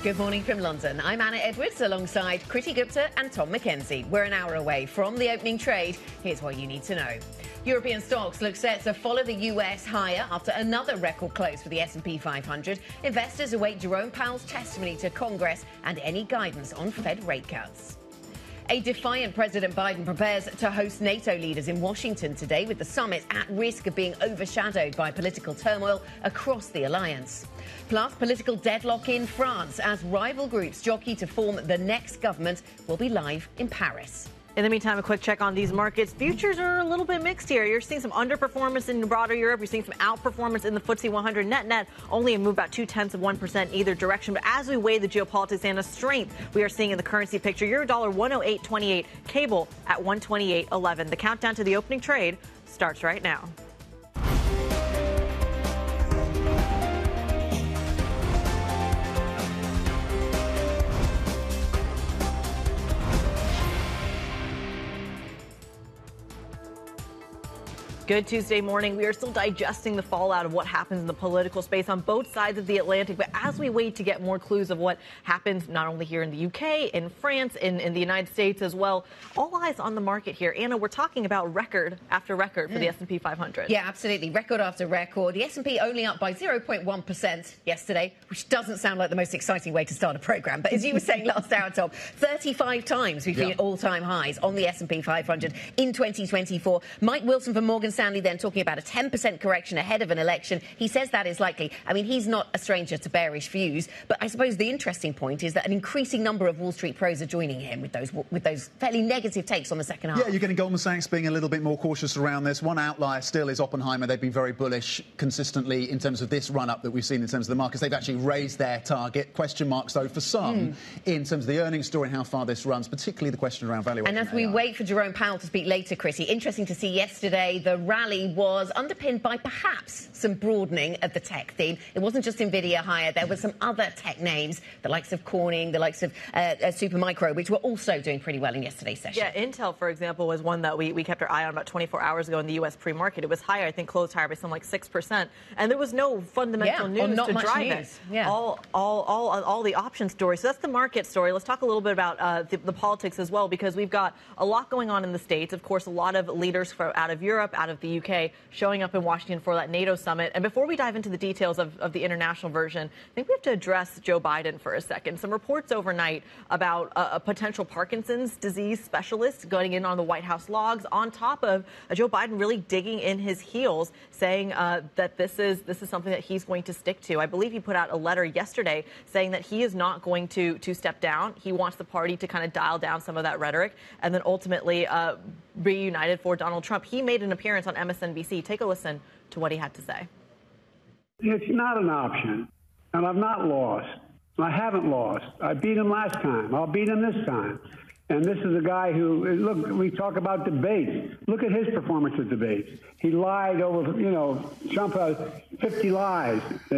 Good morning from London. I'm Anna Edwards alongside Kriti Gupta and Tom Mackenzie. We're an hour away from the opening trade. Here's what you need to know. European stocks look set to follow the US higher after another record close for the S&P 500. Investors await Jerome Powell's testimony to Congress and any guidance on Fed rate cuts. A defiant President Biden prepares to host NATO leaders in Washington today, with the summit at risk of being overshadowed by political turmoil across the alliance. Plus, political deadlock in France as rival groups jockey to form the next government will be live in Paris. In the meantime, a quick check on these markets. Futures are a little bit mixed here. You're seeing some underperformance in broader Europe. You're seeing some outperformance in the FTSE 100. Net, only a move about 0.2% either direction. But as we weigh the geopolitics and the strength we are seeing in the currency picture, euro dollar 108.28, cable at 128.11. The countdown to the opening trade starts right now. Good Tuesday morning. We are still digesting the fallout of what happens in the political space on both sides of the Atlantic. But as we wait to get more clues of what happens not only here in the UK, in France, in the United States as well, all eyes on the market here. Anna, we're talking about record after record for the S&P 500. Yeah, absolutely. Record after record. The S&P only up by 0.1% yesterday, which doesn't sound like the most exciting way to start a programme. But as you were saying last hour, Tom, 35 times we've been at all-time highs on the S&P 500 in 2024. Mike Wilson from Morgan Stanley then talking about a 10% correction ahead of an election. He says that is likely. I mean, he's not a stranger to bearish views, but I suppose the interesting point is that an increasing number of Wall Street pros are joining him with those fairly negative takes on the second half. Yeah, you're getting Goldman Sachs being a little bit more cautious around this. One outlier still is Oppenheimer. They've been very bullish consistently in terms of this run-up that we've seen in terms of the markets. They've actually raised their target. Question marks, though, for some in terms of the earnings story and how far this runs, particularly the question around valuation. And as we wait for Jerome Powell to speak later, Kriti, interesting to see yesterday the rally was underpinned by perhaps some broadening of the tech theme. It wasn't just Nvidia higher. There were some other tech names, the likes of Corning, the likes of Supermicro, which were also doing pretty well in yesterday's session. Yeah, Intel, for example, was one that we kept our eye on about 24 hours ago in the U.S. pre-market. It was higher, I think closed higher by something like 6%. And there was no fundamental news to drive it. Yeah. All the option stories. So that's the market story. Let's talk a little bit about the politics as well, because we've got a lot going on in the States. Of course, a lot of leaders out of Europe, out of the UK, showing up in Washington for that NATO summit. And before we dive into the details of the international version, I think we have to address Joe Biden for a second. Some reports overnight about a potential Parkinson's disease specialist going in on the White House logs, on top of Joe Biden really digging in his heels, saying that this is something that he's going to stick to. I believe he put out a letter yesterday saying that he is not going to step down. He wants the party to kind of dial down some of that rhetoric and then ultimately reunited for Donald Trump. He made an appearance on MSNBC. Take a listen to what he had to say. It's not an option, and I've not lost. I haven't lost. I beat him last time. I'll beat him this time. And this is a guy who, look, we talk about debates. Look at his performance at debates. He lied over, Trump has 50 lies. I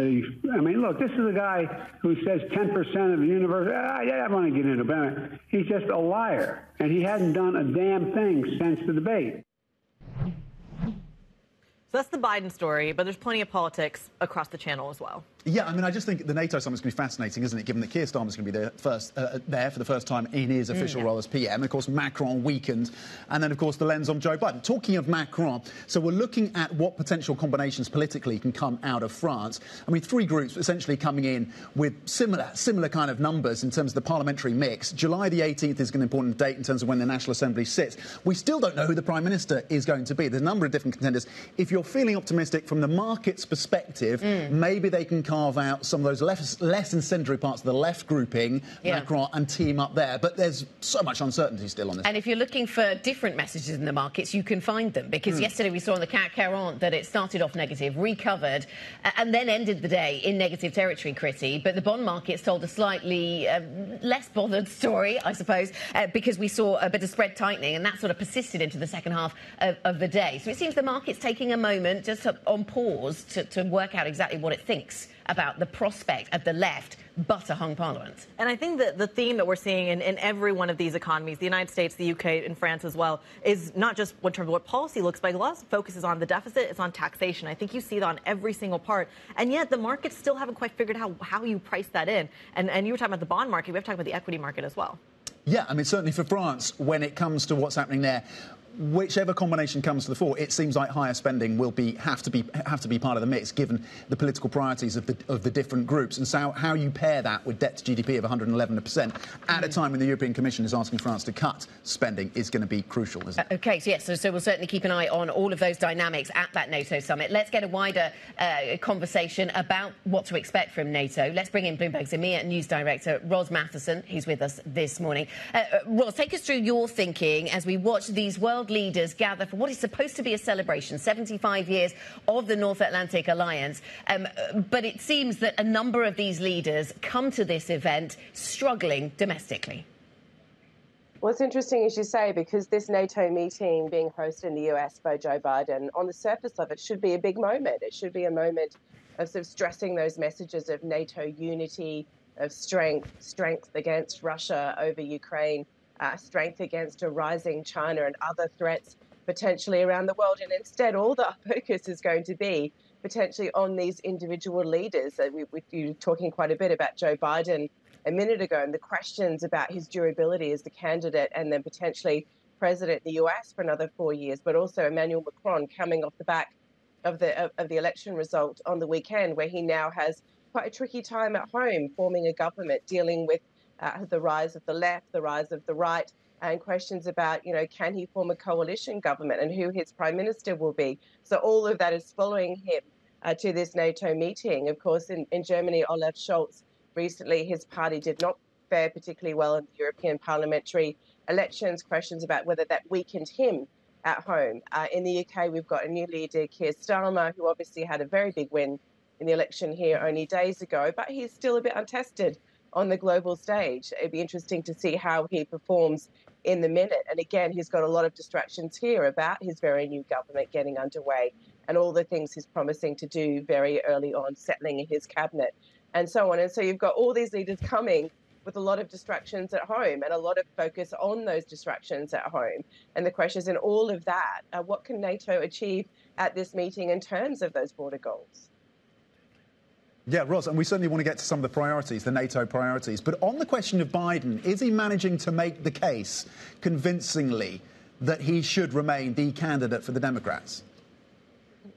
mean, look, this is a guy who says 10% of the universe. I don't want to get into it. He's just a liar. And he hasn't done a damn thing since the debate. So that's the Biden story, but there's plenty of politics across the channel as well. Yeah, I mean, I just think the NATO summit's going to be fascinating, isn't it, given that Keir Starmer's going to be there for the first time in his official role as PM. And, of course, Macron weakened. And then, of course, the lens on Joe Biden. Talking of Macron, so we're looking at what potential combinations politically can come out of France. I mean, three groups essentially coming in with similar kind of numbers in terms of the parliamentary mix. July the 18th is an important date in terms of when the National Assembly sits. We still don't know who the Prime Minister is going to be. There's a number of different contenders. If you're feeling optimistic from the market's perspective, maybe they can carve out some of those less incendiary parts of the left grouping, Macron, and team up there. But there's so much uncertainty still on this. And if you're looking for different messages in the markets, you can find them. Because yesterday we saw on the CAC 40 that it started off negative, recovered, and then ended the day in negative territory, Kriti. But the bond markets told a slightly less bothered story, I suppose, because we saw a bit of spread tightening, and that sort of persisted into the second half of the day. So it seems the market's taking a moment just on pause to work out exactly what it thinks about the prospect of the left but a hung parliament. And I think that the theme that we're seeing in every one of these economies, the United States, the UK, and France as well, is not just in terms of what policy looks like. A lot of focus is on the deficit, it's on taxation. I think you see that on every single part. And yet the markets still haven't quite figured out how you price that in. And you were talking about the bond market. We have to talk about the equity market as well. Yeah, I mean, certainly for France, when it comes to what's happening there, whichever combination comes to the fore, it seems like higher spending will have to be part of the mix, given the political priorities of the different groups. And so how you pair that with debt to GDP of 111% at a time when the European Commission is asking France to cut spending is going to be crucial, isn't it? OK, so yes, so we'll certainly keep an eye on all of those dynamics at that NATO summit. Let's get a wider conversation about what to expect from NATO. Let's bring in Bloomberg's EMEA News Director, Ros Matheson, who's with us this morning. Ros, take us through your thinking as we watch these world leaders gather for what is supposed to be a celebration, 75 years of the North Atlantic Alliance. But it seems that a number of these leaders come to this event struggling domestically. Well, it's interesting, as you say, because this NATO meeting being hosted in the US by Joe Biden, on the surface of it, should be a big moment. It should be a moment of sort of stressing those messages of NATO unity, of strength against Russia over Ukraine, strength against a rising China and other threats potentially around the world. And instead, all the focus is going to be potentially on these individual leaders. You were talking quite a bit about Joe Biden a minute ago and the questions about his durability as the candidate and then potentially president of the US for another 4 years, but also Emmanuel Macron coming off the back of the election result on the weekend, where he now has quite a tricky time at home forming a government, dealing with the rise of the left, the rise of the right, and questions about, can he form a coalition government and who his prime minister will be. So all of that is following him to this NATO meeting. Of course, in Germany, Olaf Scholz, recently his party did not fare particularly well in the European parliamentary elections, questions about whether that weakened him at home. In the UK, we've got a new leader, Keir Starmer, who obviously had a very big win in the election here only days ago, but he's still a bit untested on the global stage. It'd be interesting to see how he performs in the minute. And again, he's got a lot of distractions here about his very new government getting underway and all the things he's promising to do very early on, settling in his cabinet and so on. And so you've got all these leaders coming with a lot of distractions at home and a lot of focus on those distractions at home. And the question is, in all of that, what can NATO achieve at this meeting in terms of those border goals? Yeah, Ros, and we certainly want to get to some of the priorities, the NATO priorities. But on the question of Biden, is he managing to make the case convincingly that he should remain the candidate for the Democrats?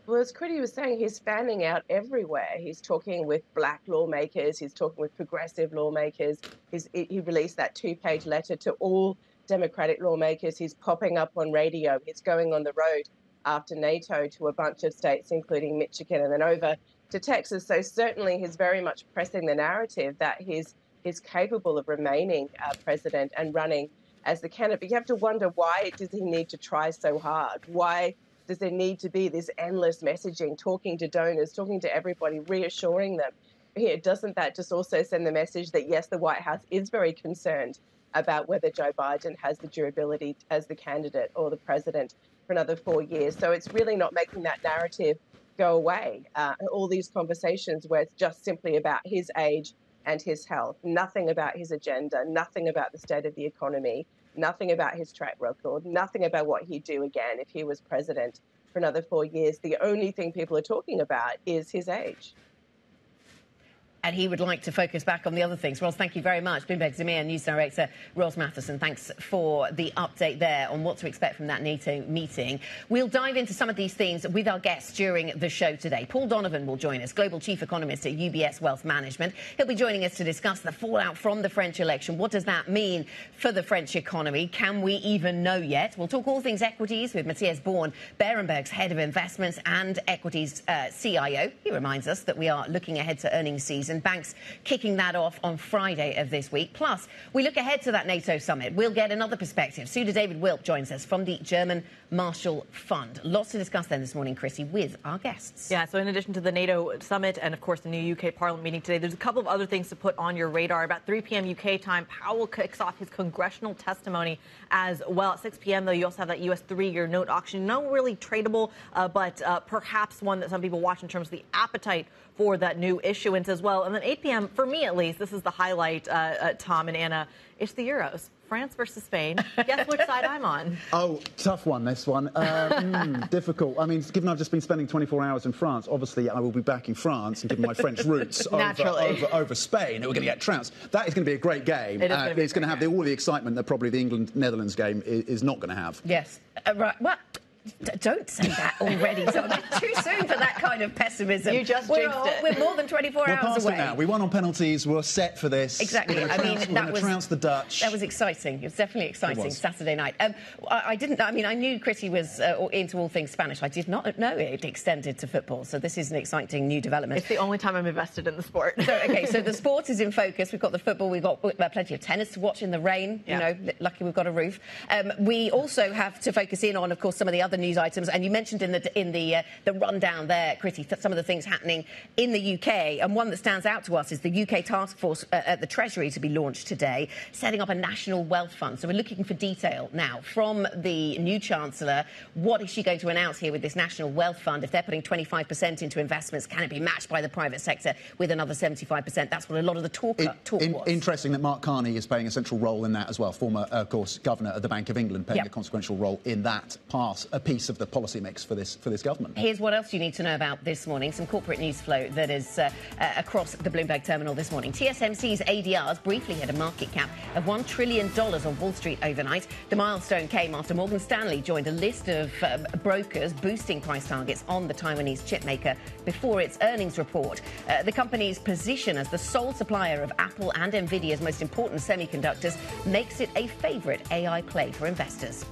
Well, as Kriti was saying, he's fanning out everywhere. He's talking with black lawmakers. He's talking with progressive lawmakers. He released that 2-page letter to all Democratic lawmakers. He's popping up on radio. He's going on the road after NATO to a bunch of states, including Michigan, and then over to Texas. So certainly he's very much pressing the narrative that he's capable of remaining president and running as the candidate. But you have to wonder, why does he need to try so hard? Why does there need to be this endless messaging, talking to donors, talking to everybody, reassuring them? Doesn't that just also send the message that, yes, the White House is very concerned about whether Joe Biden has the durability as the candidate or the president for another 4 years? So it's really not making that narrative go away. All these conversations where it's just simply about his age and his health, nothing about his agenda, nothing about the state of the economy, nothing about his track record, nothing about what he'd do again if he was president for another 4 years. The only thing people are talking about is his age. And he would like to focus back on the other things. Ros, thank you very much. Bloomberg's EMEA News Director Ros Matheson, thanks for the update there on what to expect from that NATO meeting. We'll dive into some of these themes with our guests during the show today. Paul Donovan will join us, Global Chief Economist at UBS Wealth Management. He'll be joining us to discuss the fallout from the French election. What does that mean for the French economy? Can we even know yet? We'll talk all things equities with Matthias Born, Berenberg's Head of Investments and Equities CIO. He reminds us that we are looking ahead to earnings season. Banks kicking that off on Friday of this week. Plus, we look ahead to that NATO summit. We'll get another perspective. Suda David Wilk joins us from the German Marshall Fund. Lots to discuss then this morning, Kriti, with our guests. Yeah, so in addition to the NATO summit and, of course, the new UK Parliament meeting today, there's a couple of other things to put on your radar. About 3 p.m. UK time, Powell kicks off his congressional testimony as well. At 6 p.m., though, you also have that U.S. 3-year note auction. No really tradable, but perhaps one that some people watch in terms of the appetite for that new issuance as well. And then 8 p.m., for me at least, this is the highlight, Tom and Anna, it's the Euros. France versus Spain. Guess which side I'm on? Oh, tough one, this one. Difficult. I mean, given I've just been spending 24 hours in France, obviously I will be backing France and given my French roots over Spain, who are going to get trounced. That is going to be a great game. It's going to have all the excitement that probably the England-Netherlands game is not going to have. Yes. Right. What? Don't say that already, Tom. It's too soon for that kind of pessimism. You just jinxed it. We're more than 24 hours away. It now. We won on penalties. We're set for this. Exactly. We're going to trounce the Dutch. That was exciting. It was definitely exciting. Saturday night. I knew Kriti was into all things Spanish. I did not know it extended to football. So this is an exciting new development. It's the only time I'm invested in the sport. So the sport is in focus. We've got the football. We've got plenty of tennis to watch in the rain. Yeah. You know, lucky we've got a roof. We also have to focus in on, of course, some of the other news items. And you mentioned in the rundown there, Kriti, some of the things happening in the UK. And one that stands out to us is the UK task force at the Treasury to be launched today, setting up a national wealth fund. So we're looking for detail now from the new Chancellor. What is she going to announce here with this national wealth fund? If they're putting 25% into investments, can it be matched by the private sector with another 75%? That's what a lot of the talk was. Interesting that Mark Carney is playing a central role in that as well. Former, of course, Governor of the Bank of England, playing a consequential role in that a piece of the policy mix for this government. Here's what else you need to know about this morning. Some corporate news flow that is across the Bloomberg terminal this morning. TSMC's ADRs briefly hit a market cap of $1 trillion on Wall Street overnight. The milestone came after Morgan Stanley joined a list of brokers boosting price targets on the Taiwanese chipmaker before its earnings report. The company's position as the sole supplier of Apple and Nvidia's most important semiconductors makes it a favourite AI play for investors.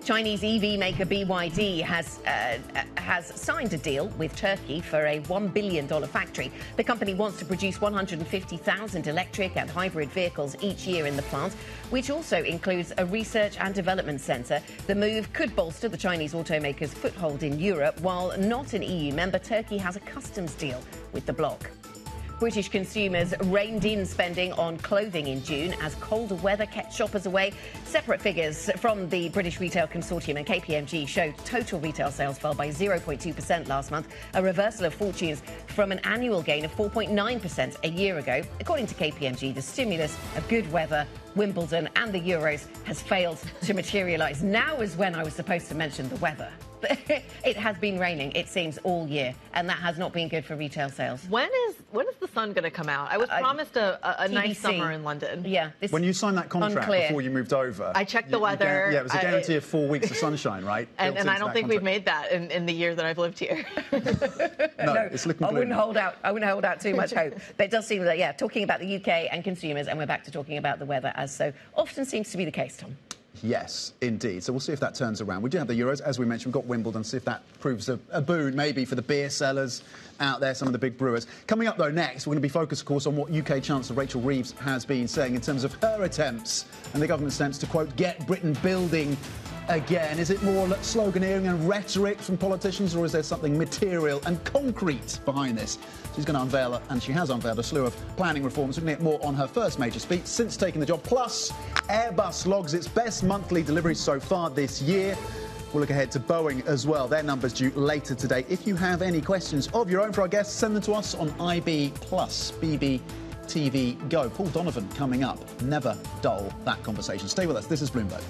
Chinese EV maker BYD has signed a deal with Turkey for a $1 billion factory. The company wants to produce 150,000 electric and hybrid vehicles each year in the plant, which also includes a research and development centre. The move could bolster the Chinese automaker's foothold in Europe. While not an EU member, Turkey has a customs deal with the bloc. British consumers reined in spending on clothing in June as colder weather kept shoppers away. Separate figures from the British Retail Consortium and KPMG showed total retail sales fell by 0.2% last month, a reversal of fortunes from an annual gain of 4.9% a year ago. According to KPMG, the stimulus of good weather, Wimbledon and the Euros has failed to materialise. Now is when I was supposed to mention the weather. It has been raining, it seems, all year, and that has not been good for retail sales. When is the sun going to come out? I was promised a nice summer in London. Yeah. When you signed that contract before you moved over, I checked the weather. It was a guarantee of 4 weeks of sunshine, right? And I don't think we've made that in the year that I've lived here. No, it's looking. I wouldn't hold out too much hope. But it does seem that, talking about the UK and consumers, and we're back to talking about the weather, as so often seems to be the case, Tom. Yes, indeed. So we'll see if that turns around. We do have the Euros, as we mentioned. We've got Wimbledon, see if that proves a boon, maybe, for the beer sellers out there, some of the big brewers. Coming up, though, next, we're going to be focused, of course, on what UK Chancellor Rachel Reeves has been saying in terms of her attempts and the government's attempts to, quote, get Britain building again. Is it more sloganeering and rhetoric from politicians, or is there something material and concrete behind this? She's going to unveil, and she has unveiled, a slew of planning reforms. We're going to get more on her first major speech since taking the job. Plus, Airbus logs its best monthly deliveries so far this year. We'll look ahead to Boeing as well. Their numbers due later today. If you have any questions of your own for our guests, send them to us on IB Plus, BBTV Go. Paul Donovan coming up. Never dull that conversation. Stay with us. This is Bloomberg.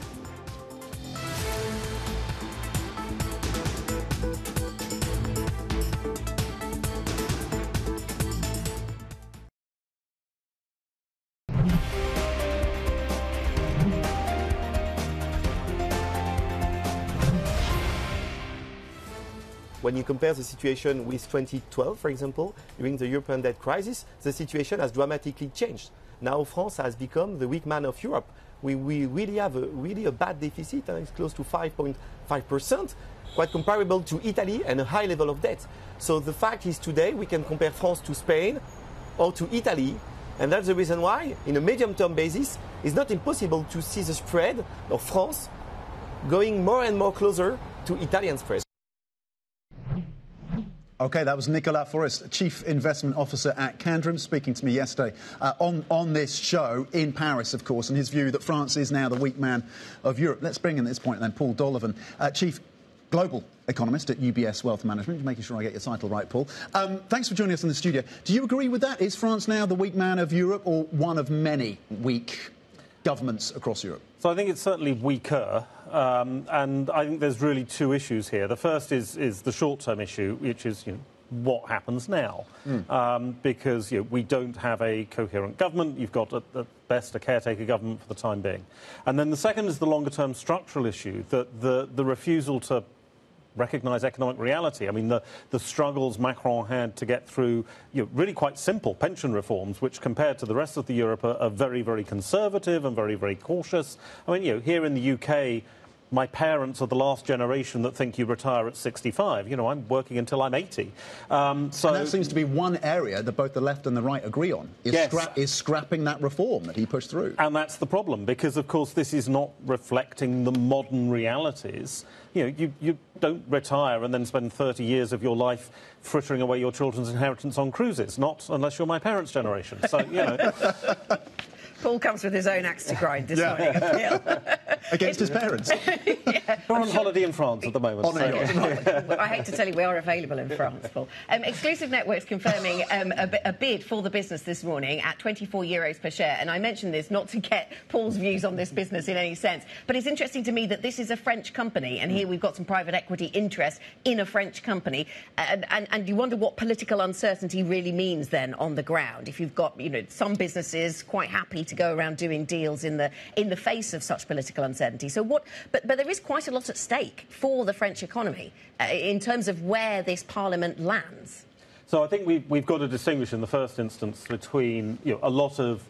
When you compare the situation with 2012, for example, during the European debt crisis, the situation has dramatically changed. Now France has become the weak man of Europe. We really have a bad deficit, and it's close to 5.5%, quite comparable to Italy, and a high level of debt. So the fact is today we can compare France to Spain or to Italy, and that's the reason why, in a medium-term basis, it's not impossible to see the spread of France going more and more closer to Italian spread. OK, that was Nicolas Forest, Chief Investment Officer at Candram, speaking to me yesterday on this show in Paris, of course, and his view that France is now the weak man of Europe. Let's bring in at this point then Paul Donovan. Chief, global economist at UBS Wealth Management. Making sure I get your title right, Paul. Thanks for joining us in the studio. Do you agree with that? Is France now the weak man of Europe, or one of many weak governments across Europe? So I think it's certainly weaker, and I think there's really two issues here. The first is the short-term issue, which is what happens now, because we don't have a coherent government. You've got, at best, a caretaker government for the time being. And then the second is the longer-term structural issue, that the refusal to recognise economic reality. I mean, the struggles Macron had to get through really quite simple pension reforms, which compared to the rest of the Europe are very, very conservative and very, very cautious. I mean, here in the UK, my parents are the last generation that think you retire at 65. I'm working until I'm 80. And that seems to be one area that both the left and the right agree on, is scrapping that reform that he pushed through. And that's the problem, because, of course, this is not reflecting the modern realities. You don't retire and then spend 30 years of your life frittering away your children's inheritance on cruises, not unless you're my parents' generation. So, Paul comes with his own axe to grind this morning, I feel. Against his parents. We're on holiday in France at the moment. I hate to tell you, we are available in France, Paul. Exclusive Networks confirming a bid for the business this morning at €24 per share. And I mention this not to get Paul's views on this business in any sense, but it's interesting to me that this is a French company, and here we've got some private equity interest in a French company. And you wonder what political uncertainty really means then on the ground. If you've got, some businesses quite happy to go around doing deals in the face of such political uncertainty. So but there is quite a lot at stake for the French economy in terms of where this Parliament lands. So I think we've got to distinguish in the first instance between a lot of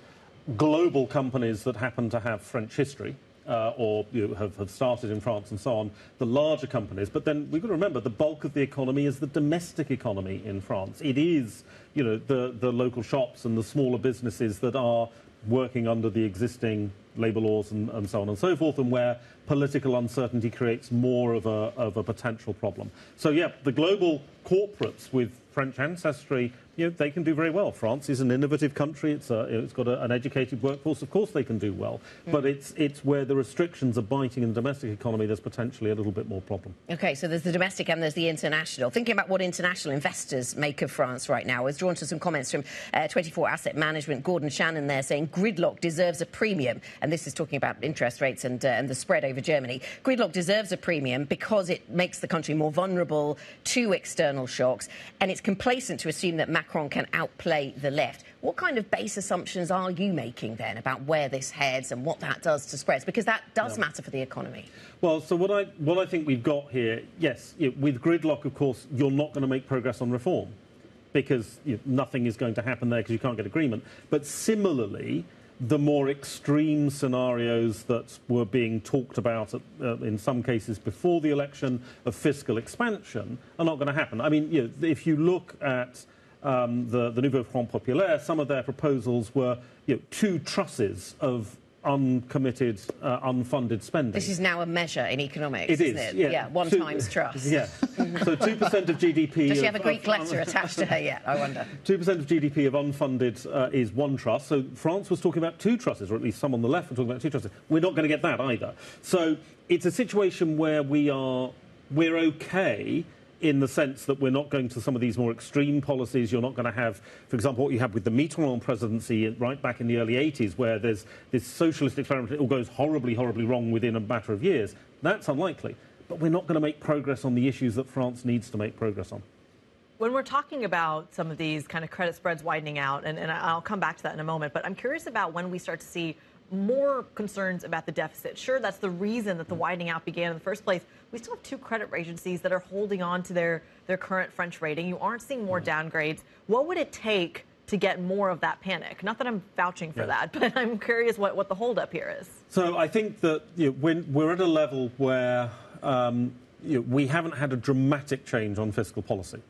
global companies that happen to have French history or have started in France and so on, the larger companies. But then we've got to remember the bulk of the economy is the domestic economy in France. It is the local shops and the smaller businesses that are working under the existing labour laws and so on and so forth, and where political uncertainty creates more of a potential problem. So, the global corporates with French ancestry, they can do very well. France is an innovative country. It's got an educated workforce. Of course they can do well. But it's where the restrictions are biting in the domestic economy, there's potentially a little bit more problem. OK, so there's the domestic and there's the international. Thinking about what international investors make of France right now, I was drawn to some comments from 24 Asset Management, Gordon Shannon there, saying gridlock deserves a premium. And this is talking about interest rates and the spread over Germany. Gridlock deserves a premium because it makes the country more vulnerable to external shocks. And it's complacent to assume that Macron can outplay the left. What kind of base assumptions are you making then about where this heads and what that does to spreads? Because that does matter for the economy. Well, so what I think we've got here, yes, with gridlock, of course, you're not going to make progress on reform because nothing is going to happen there because you can't get agreement. But similarly, the more extreme scenarios that were being talked about in some cases before the election of fiscal expansion are not going to happen. I mean, if you look at the Nouveau Front Populaire, some of their proposals were 2 trusses of uncommitted, unfunded spending. This is now a measure in economics, isn't it? Yeah, one times trust. Yeah. So 2% of GDP... Does she have a Greek letter attached to her yet, I wonder? 2% of GDP of unfunded is 1 trust. So France was talking about 2 trusses, or at least some on the left were talking about 2 trusses. We're not going to get that either. So it's a situation where we're OK in the sense that we're not going to some of these more extreme policies. You're not going to have, for example, what you had with the Mitterrand presidency right back in the early 80s, where there's this socialist experiment, it all goes horribly, horribly wrong within a matter of years. That's unlikely. But we're not going to make progress on the issues that France needs to make progress on. When we're talking about some of these kind of credit spreads widening out, and I'll come back to that in a moment, but I'm curious about when we start to see more concerns about the deficit. Sure, that's the reason that the widening out began in the first place. We still have 2 credit agencies that are holding on to their current French rating. You aren't seeing more downgrades. What would it take to get more of that panic? Not that I'm vouching for that, but I'm curious what the holdup here is. So I think that when we're at a level where we haven't had a dramatic change on fiscal policy.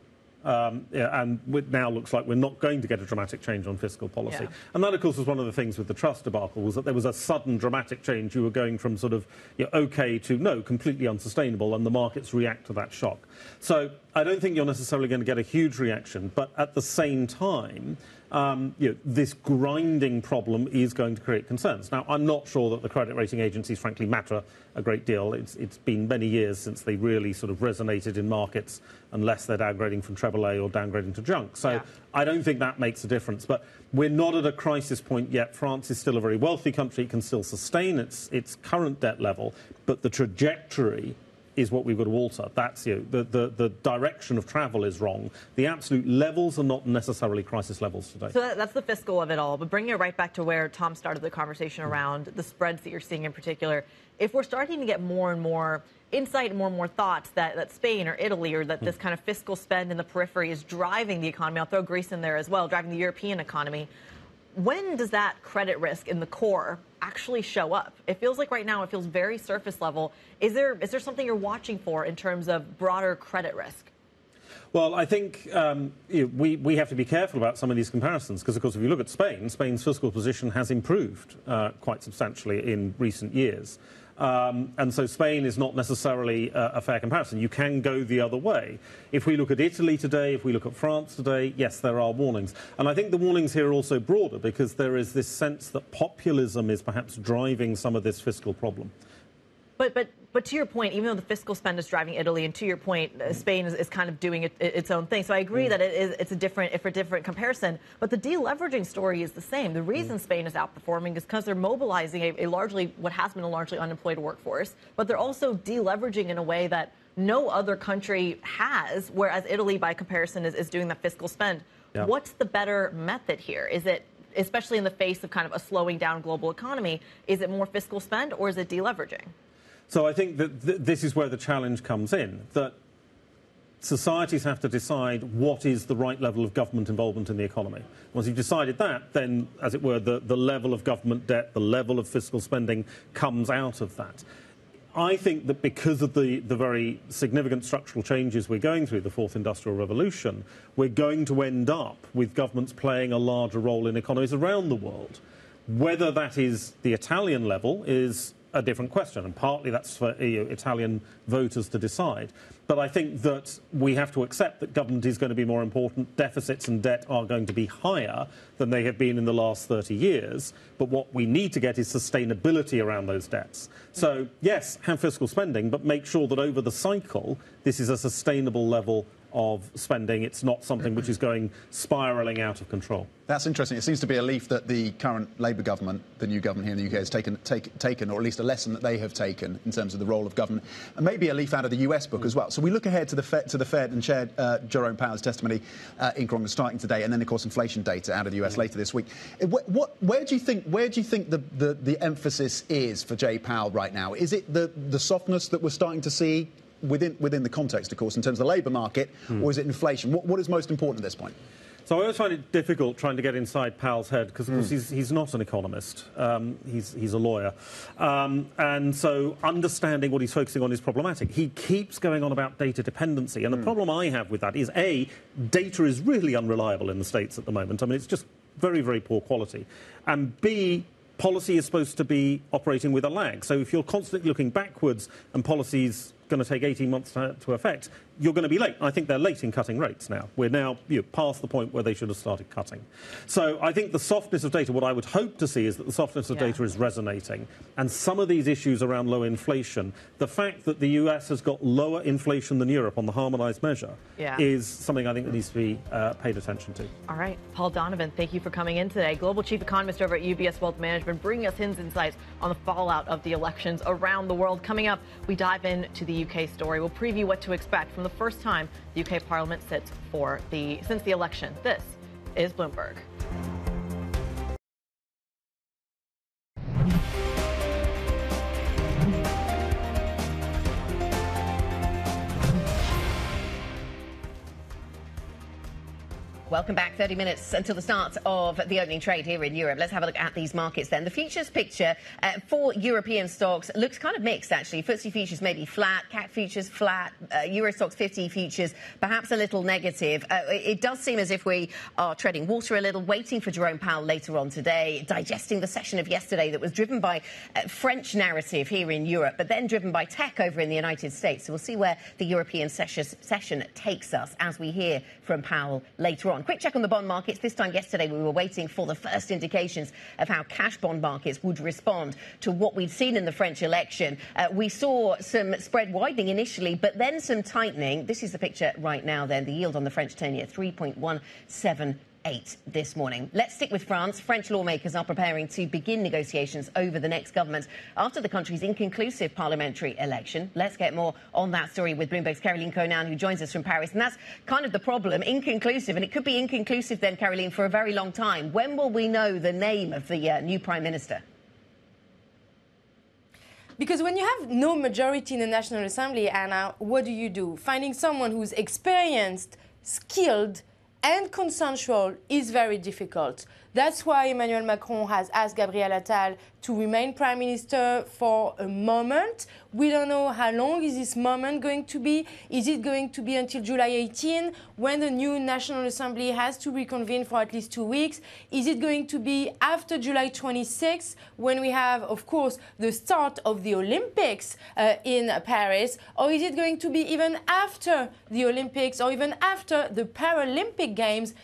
And it now looks like we're not going to get a dramatic change on fiscal policy. Yeah. And that, of course, was one of the things with the trust debacle, was that there was a sudden dramatic change. You were going from sort of OK to no, completely unsustainable, and the markets react to that shock. So I don't think you're necessarily going to get a huge reaction, but at the same time, this grinding problem is going to create concerns. Now, I'm not sure that the credit rating agencies, frankly, matter a great deal. It's been many years since they really sort of resonated in markets, unless they're downgrading from AAA or downgrading to junk. So I don't think that makes a difference. But we're not at a crisis point yet. France is still a very wealthy country. It can still sustain its current debt level, but the trajectory is what we've got to alter. That's the direction of travel is wrong. The absolute levels are not necessarily crisis levels today. So that's the fiscal of it all. But bringing it right back to where Tom started the conversation around the spreads that you're seeing in particular, if we're starting to get more and more insight and more thoughts that Spain or Italy or that this kind of fiscal spend in the periphery is driving the economy, I'll throw Greece in there as well, driving the European economy, when does that credit risk in the core actually show up? It feels like right now it feels very surface level. Is there something you're watching for in terms of broader credit risk? Well, I think we have to be careful about some of these comparisons because, of course, if you look at Spain, Spain's fiscal position has improved quite substantially in recent years. And so Spain is not necessarily a fair comparison. You can go the other way. If we look at Italy today, if we look at France today, yes, there are warnings. And I think the warnings here are also broader because there is this sense that populism is perhaps driving some of this fiscal problem. But to your point, even though the fiscal spend is driving Italy, and to your point, Spain is kind of doing its own thing. So I agree that it's a different comparison. But the deleveraging story is the same. The reason Spain is outperforming is because they're mobilizing what has been a largely unemployed workforce, but they're also deleveraging in a way that no other country has, whereas Italy, by comparison, is doing the fiscal spend. Yeah. What's the better method here? Is it, especially in the face of kind of a slowing down global economy, is it more fiscal spend or is it deleveraging? So I think that this is where the challenge comes in, that societies have to decide what is the right level of government involvement in the economy. Once you've decided that, then, as it were, the level of government debt, the level of fiscal spending comes out of that. I think that because of the very significant structural changes we're going through, the fourth industrial revolution, we're going to end up with governments playing a larger role in economies around the world. Whether that is the Italian level is a different question, and partly that's for Italian voters to decide. But I think that we have to accept that government is going to be more important. Deficits and debt are going to be higher than they have been in the last 30 years. But what we need to get is sustainability around those debts. So, yes, have fiscal spending, but make sure that over the cycle, this is a sustainable level of spending. It's not something which is going spiralling out of control. That's interesting. It seems to be a leaf that the current Labour government, the new government here in the UK, has taken, or at least a lesson that they have taken in terms of the role of government, and maybe a leaf out of the US book as well. So we look ahead to the Fed and Chair Jerome Powell's testimony in Congress starting today, and then, of course, inflation data out of the US later this week. Where do you think the emphasis is for Jay Powell right now? Is it the softness that we're starting to see within the context, of course, in terms of the labour market, or is it inflation? What is most important at this point? So I always find it difficult trying to get inside Powell's head because, of course, he's not an economist. He's a lawyer. And so understanding what he's focusing on is problematic. He keeps going on about data dependency. And the problem I have with that is, A, data is really unreliable in the States at the moment. I mean, it's just very, very poor quality. And B, policy is supposed to be operating with a lag. So if you're constantly looking backwards and policy's going to take 18 months to effect, you're going to be late. I think they're late in cutting rates now. We're now past the point where they should have started cutting. So I think the softness of data, what I would hope to see is that the softness of data is resonating. And some of these issues around low inflation, the fact that the US has got lower inflation than Europe on the harmonised measure is something I think that needs to be paid attention to. All right. Paul Donovan, thank you for coming in today. Global Chief Economist over at UBS Wealth Management, bringing us his insights on the fallout of the elections around the world. Coming up, we dive into the UK story. We'll preview what to expect from the first time the UK Parliament sits since the election. This is Bloomberg. Welcome back. 30 minutes until the start of the opening trade here in Europe. Let's have a look at these markets then. The futures picture for European stocks looks kind of mixed, actually. FTSE futures maybe flat, CAC futures flat, Euro Stocks 50 futures perhaps a little negative. It does seem as if we are treading water a little, waiting for Jerome Powell later on today, digesting the session of yesterday that was driven by French narrative here in Europe, but then driven by tech over in the United States. So we'll see where the European session takes us as we hear from Powell later on. quick check on the bond markets. This time yesterday, we were waiting for the first indications of how cash bond markets would respond to what we'd seen in the French election. We saw some spread widening initially, but then some tightening. This is the picture right now then. The yield on the French 10-year, 3.178 this morning. Let's stick with France. French lawmakers are preparing to begin negotiations over the next government after the country's inconclusive parliamentary election. Let's get more on that story with Bloomberg's Caroline Conan, who joins us from Paris. And that's kind of the problem, inconclusive. And it could be inconclusive then, Caroline, for a very long time. When will we know the name of the new Prime Minister? Because when you have no majority in the National Assembly, Anna, what do? Finding someone who's experienced, skilled, and consensual is very difficult. That's why Emmanuel Macron has asked Gabriel Attal to remain Prime Minister for a moment. We don't know how long is this moment going to be. Is it going to be until July 18, when the new National Assembly has to reconvene for at least 2 weeks? Is it going to be after July 26, when we have, of course, the start of the Olympics in Paris? Or is it going to be even after the Olympics, or even after the Paralympic Games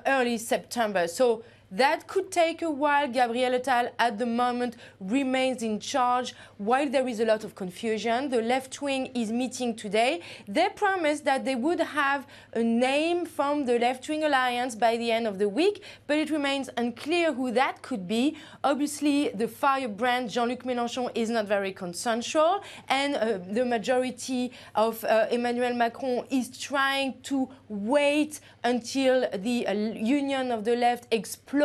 early September? So that could take a while. Gabriel Attal, at the moment, remains in charge. While there is a lot of confusion, the left wing is meeting today. They promised that they would have a name from the left-wing alliance by the end of the week, but it remains unclear who that could be. Obviously, the firebrand Jean-Luc Mélenchon is not very consensual, and the majority of Emmanuel Macron is trying to wait until the union of the left explodes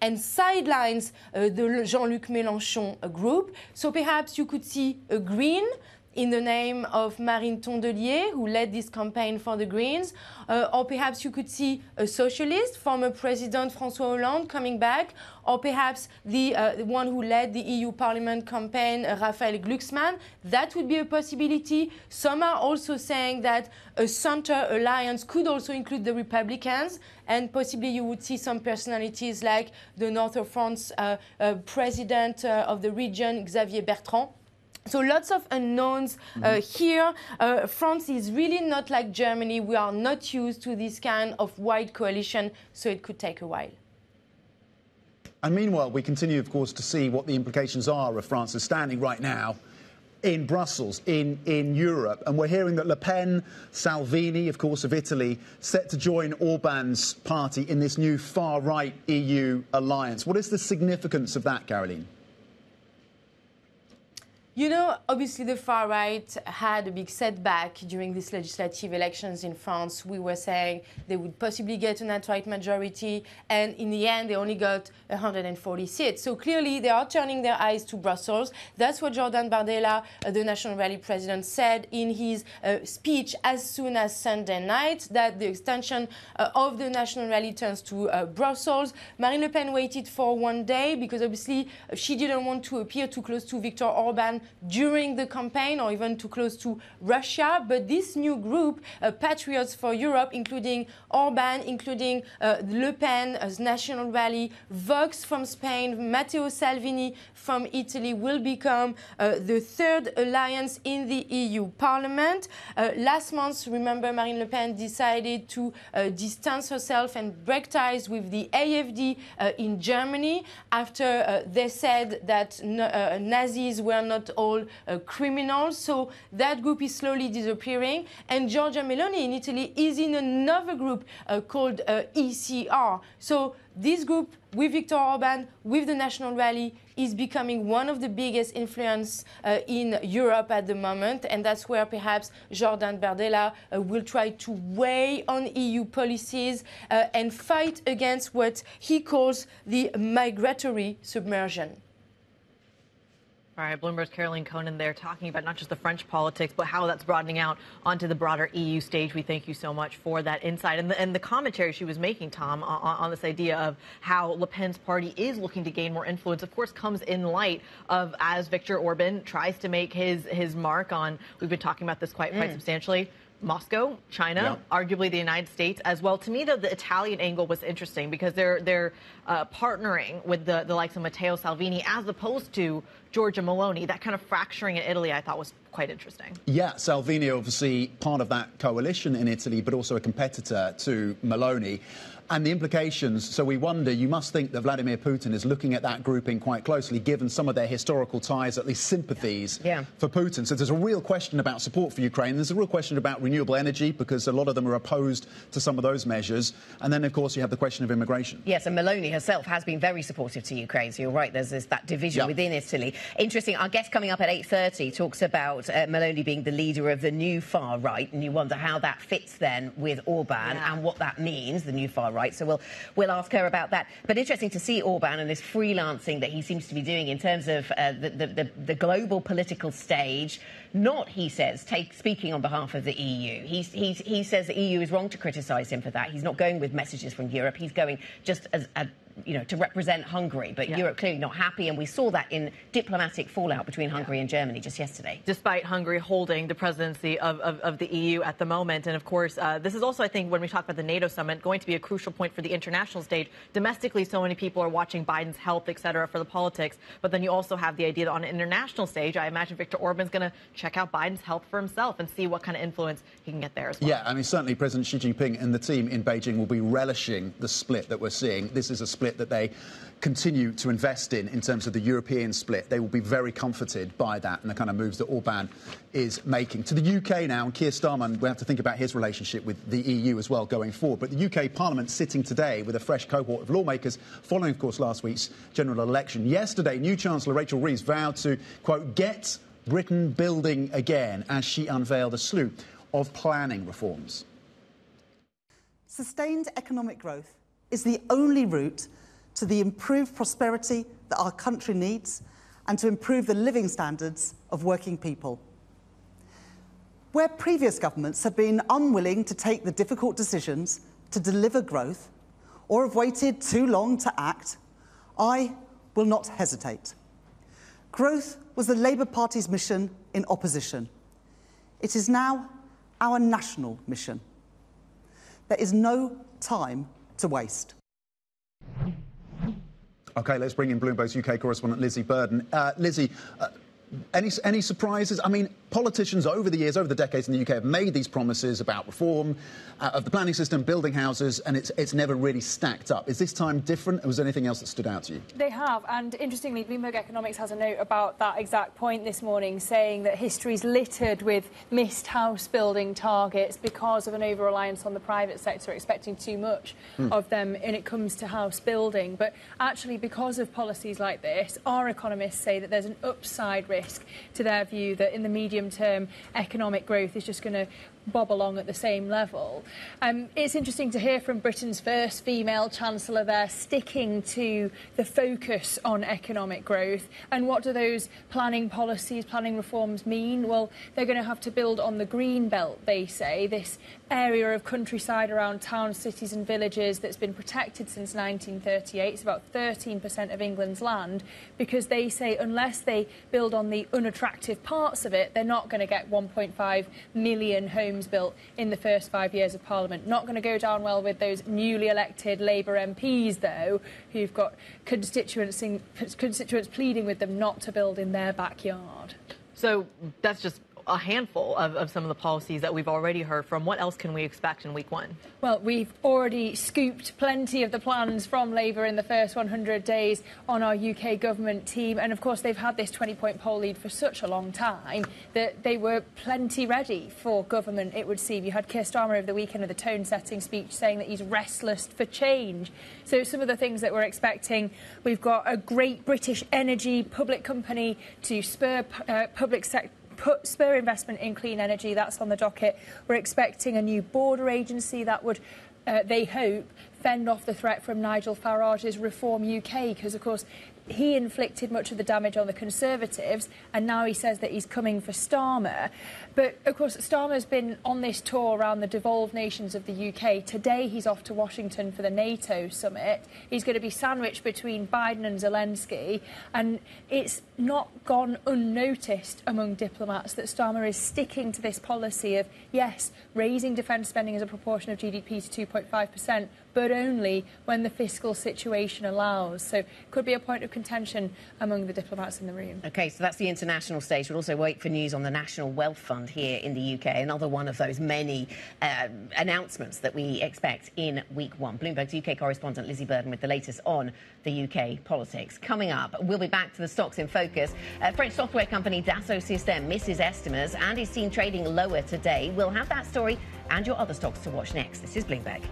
and sidelines the Jean-Luc Mélenchon group. So perhaps you could see a Green in the name of Marine Tondelier, who led this campaign for the Greens. Or perhaps you could see a socialist, former President François Hollande, coming back. Or perhaps the one who led the EU Parliament campaign, Raphael Glucksmann. That would be a possibility. Some are also saying that a center alliance could also include the Republicans, and possibly you would see some personalities like the North of France president of the region, Xavier Bertrand. So lots of unknowns here. France is really not like Germany. We are not used to this kind of wide coalition, so it could take a while. And meanwhile, we continue, of course, to see what the implications are of France's standing right now in Brussels, in Europe. And we're hearing that Le Pen, Salvini, of course, of Italy, set to join Orban's party in this new far-right EU alliance. What is the significance of that, Caroline? You know, obviously the far right had a big setback during these legislative elections in France. We were saying they would possibly get an outright majority, and in the end they only got 140 seats. So clearly they are turning their eyes to Brussels. That's what Jordan Bardella, the National Rally president, said in his speech as soon as Sunday night, that the extension of the National Rally turns to Brussels. Marine Le Pen waited for one day because obviously she didn't want to appear too close to Viktor Orban during the campaign, or even too close to Russia. But this new group, Patriots for Europe, including Orban, including Le Pen as National Rally, Vox from Spain, Matteo Salvini from Italy, will become the third alliance in the EU Parliament. Last month, remember, Marine Le Pen decided to distance herself and break ties with the AfD in Germany after they said that Nazis were not all criminals. So that group is slowly disappearing. And Giorgia Meloni in Italy is in another group called ECR. So this group, with Viktor Orban, with the National Rally, is becoming one of the biggest influence in Europe at the moment. And that's where perhaps Jordan Bardella will try to weigh on EU policies and fight against what he calls the migratory submersion. All right, Bloomberg's Caroline Conan there talking about not just the French politics, but how that's broadening out onto the broader EU stage. We thank you so much for that insight. And the commentary she was making, Tom, on this idea of how Le Pen's party is looking to gain more influence, of course, comes in light of as Viktor Orban tries to make his mark on, we've been talking about this quite substantially, Moscow, China, arguably the United States as well. To me, though, the Italian angle was interesting because they're partnering with the likes of Matteo Salvini as opposed to Giorgia Meloni. That kind of fracturing in Italy, I thought, was quite interesting. Yeah, Salvini, obviously part of that coalition in Italy, but also a competitor to Meloni. And the implications, so we wonder, you must think that Vladimir Putin is looking at that grouping quite closely, given some of their historical ties, at least sympathies for Putin. So there's a real question about support for Ukraine. There's a real question about renewable energy, because a lot of them are opposed to some of those measures. And then, of course, you have the question of immigration. Yes, and Meloni herself has been very supportive to Ukraine. So you're right, there's that division within Italy. Interesting, our guest coming up at 8:30 talks about Meloni being the leader of the new far right, and you wonder how that fits then with Orban and what that means, the new far right. So we'll ask her about that. But interesting to see Orban and this freelancing that he seems to be doing in terms of the global political stage. Not, he says, speaking on behalf of the EU. He says the EU is wrong to criticise him for that. He's not going with messages from Europe. He's going just as to represent Hungary, but Europe clearly not happy, and we saw that in diplomatic fallout between Hungary and Germany just yesterday. Despite Hungary holding the presidency of the EU at the moment. And of course, this is also, I think, when we talk about the NATO summit, going to be a crucial point for the international stage. Domestically, so many people are watching Biden's health, etc., for the politics, but then you also have the idea that on an international stage, I imagine Viktor Orban's going to check out Biden's health for himself and see what kind of influence he can get there as well. Yeah, I mean, certainly President Xi Jinping and the team in Beijing will be relishing the split that we're seeing. This is a split that they continue to invest in terms of the European split. They will be very comforted by that and the kind of moves that Orban is making. To the UK now, and Keir Starmer, we have to think about his relationship with the EU as well going forward. But the UK Parliament sitting today with a fresh cohort of lawmakers following, of course, last week's general election. Yesterday, new Chancellor Rachel Reeves vowed to, quote, get Britain building again as she unveiled a slew of planning reforms. Sustained economic growth is the only route to the improved prosperity that our country needs and to improve the living standards of working people. Where previous governments have been unwilling to take the difficult decisions to deliver growth or have waited too long to act, I will not hesitate. Growth was the Labour Party's mission in opposition. It is now our national mission. There is no time to waste. OK, let's bring in Bloomberg's UK correspondent Lizzie Burden. Lizzie, any surprises? I mean, politicians over the years, over the decades in the UK have made these promises about reform of the planning system, building houses, and it's never really stacked up. Is this time different, or was there anything else that stood out to you? They have, and interestingly, Bloomberg Economics has a note about that exact point this morning, saying that history's littered with missed house building targets because of an over-reliance on the private sector, expecting too much of them when it comes to house building. But actually, because of policies like this, our economists say that there's an upside risk to their view that in the medium-term economic growth is just going to bob along at the same level. It's interesting to hear from Britain's first female Chancellor there sticking to the focus on economic growth. And what do those planning policies, planning reforms mean? Well, they're going to have to build on the green belt, they say, this area of countryside around towns, cities and villages that's been protected since 1938. It's about 13% of England's land, because they say unless they build on the unattractive parts of it, they're not going to get 1.5 million homes built in the first 5 years of Parliament. Not going to go down well with those newly elected Labour MPs, though, who've got constituents pleading with them not to build in their backyard. So that's just a handful of some of the policies that we've already heard from. What else can we expect in week one? Well, we've already scooped plenty of the plans from Labour in the first 100 days on our UK government team. And, of course, they've had this 20-point poll lead for such a long time that they were plenty ready for government, it would seem. You had Keir Starmer over the weekend with a tone-setting speech saying that he's restless for change. So some of the things that we're expecting, we've got a great British energy public company to spur spur investment in clean energy. That's on the docket. We're expecting a new border agency that would, they hope, fend off the threat from Nigel Farage's Reform UK, because, of course, he inflicted much of the damage on the Conservatives, and now he says that he's coming for Starmer. But, of course, Starmer's been on this tour around the devolved nations of the UK. Today he's off to Washington for the NATO summit. He's going to be sandwiched between Biden and Zelensky, and it's not gone unnoticed among diplomats that Starmer is sticking to this policy of, yes, raising defence spending as a proportion of GDP to 2.5%, but only when the fiscal situation allows. So it could be a point of contention among the diplomats in the room. OK, so that's the international stage. We'll also wait for news on the National Wealth Fund here in the UK, another one of those many announcements that we expect in week one. Bloomberg's UK correspondent Lizzie Burden with the latest on the UK politics. Coming up, we'll be back to the stocks in focus. French software company Dassault Systèmes misses estimates and is seen trading lower today. We'll have that story and your other stocks to watch next. This is Bloomberg.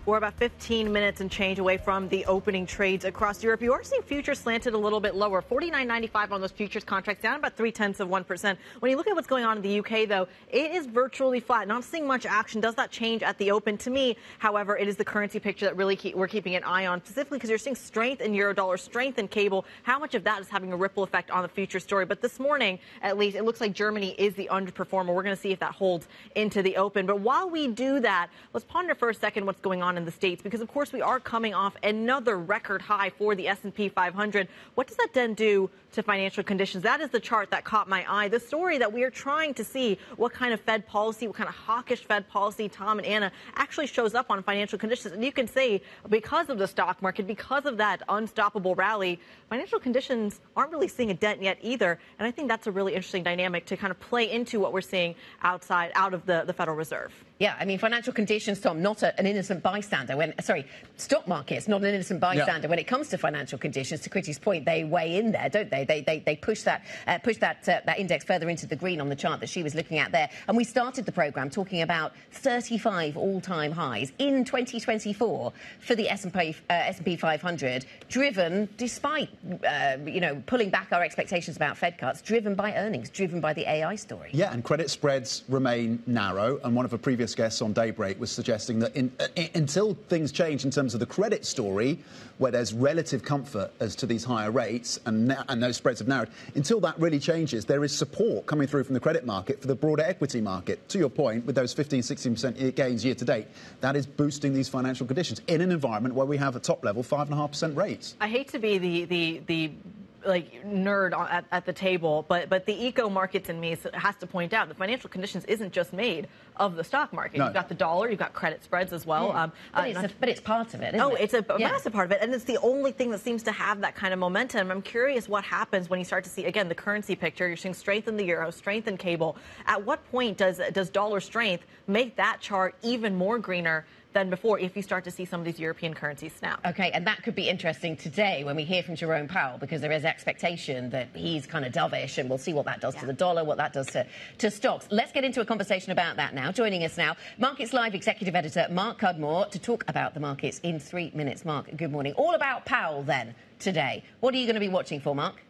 We're about 15 minutes and change away from the opening trades across Europe. You are seeing futures slanted a little bit lower, 49.95 on those futures contracts, down about 0.3%. When you look at what's going on in the UK, though, it is virtually flat. Not seeing much action. Does that change at the open? To me, however, it is the currency picture that really we're keeping an eye on, specifically because you're seeing strength in euro-dollar, strength in cable. How much of that is having a ripple effect on the future story? But this morning, at least, it looks like Germany is the underperformer. We're going to see if that holds into the open. But while we do that, let's ponder for a second what's going on in the States, because of course we are coming off another record high for the S&P 500. What does that then do to financial conditions? That is the chart that caught my eye. The story that we are trying to see what kind of Fed policy, what kind of hawkish Fed policy, Tom and Anna, actually shows up on financial conditions. And you can say because of the stock market, because of that unstoppable rally, financial conditions aren't really seeing a dent yet either. And I think that's a really interesting dynamic to kind of play into what we're seeing out of the Federal Reserve. Yeah, I mean, financial conditions, Tom, not an innocent bystander. Stock markets, not an innocent bystander. Yeah. When it comes to financial conditions, to Kriti's point, they weigh in there, don't they? They push that index further into the green on the chart that she was looking at there. And we started the programme talking about 35 all-time highs in 2024 for the S&P 500, driven, despite pulling back our expectations about Fed cuts, driven by earnings, driven by the AI story. Yeah, and credit spreads remain narrow. And one of the previous guests on Daybreak was suggesting that until things change in terms of the credit story, where there's relative comfort as to these higher rates and those spreads have narrowed, until that really changes, there is support coming through from the credit market for the broader equity market. To your point, with those 15-16% gains year to date, that is boosting these financial conditions in an environment where we have at top level 5.5% rates. I hate to be the nerd at the table, but the eco markets in me has to point out the financial conditions isn't just made of the stock market. No. You've got the dollar, you've got credit spreads as well. Yeah. But it's part of it, isn't it? It's a massive part of it, and it's the only thing that seems to have that kind of momentum. I'm curious what happens when you start to see, again, the currency picture. You're seeing strength in the euro, strength in cable. At what point does dollar strength make that chart even more greener than before if you start to see some of these European currencies snap? OK, and that could be interesting today when we hear from Jerome Powell, because there is expectation that he's kind of dovish, and we'll see what that does to the dollar, what that does to stocks. Let's get into a conversation about that now. Joining us now, Markets Live Executive Editor Mark Cudmore to talk about the markets in 3 minutes. Mark, good morning. All about Powell then today. What are you going to be watching for, Mark?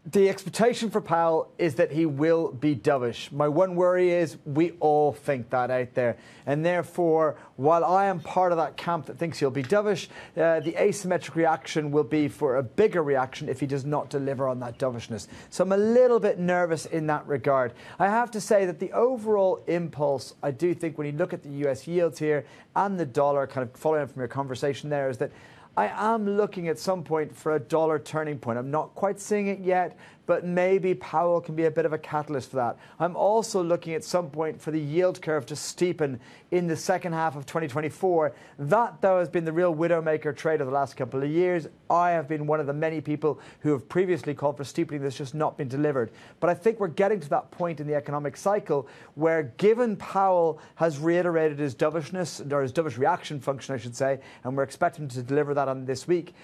The expectation for Powell is that he will be dovish. My one worry is we all think that out there. And therefore, while I am part of that camp that thinks he'll be dovish, the asymmetric reaction will be for a bigger reaction if he does not deliver on that dovishness. So I'm a little bit nervous in that regard. I have to say that the overall impulse, I do think when you look at the US yields here and the dollar, kind of following up from your conversation there, is that I am looking at some point for a dollar turning point. I'm not quite seeing it yet, but maybe Powell can be a bit of a catalyst for that. I'm also looking at some point for the yield curve to steepen in the second half of 2024. That, though, has been the real widowmaker trade of the last couple of years. I have been one of the many people who have previously called for steepening that's just not been delivered. But I think we're getting to that point in the economic cycle where, given Powell has reiterated his dovishness, or his dovish reaction function, I should say, and we're expecting him to deliver that on this week,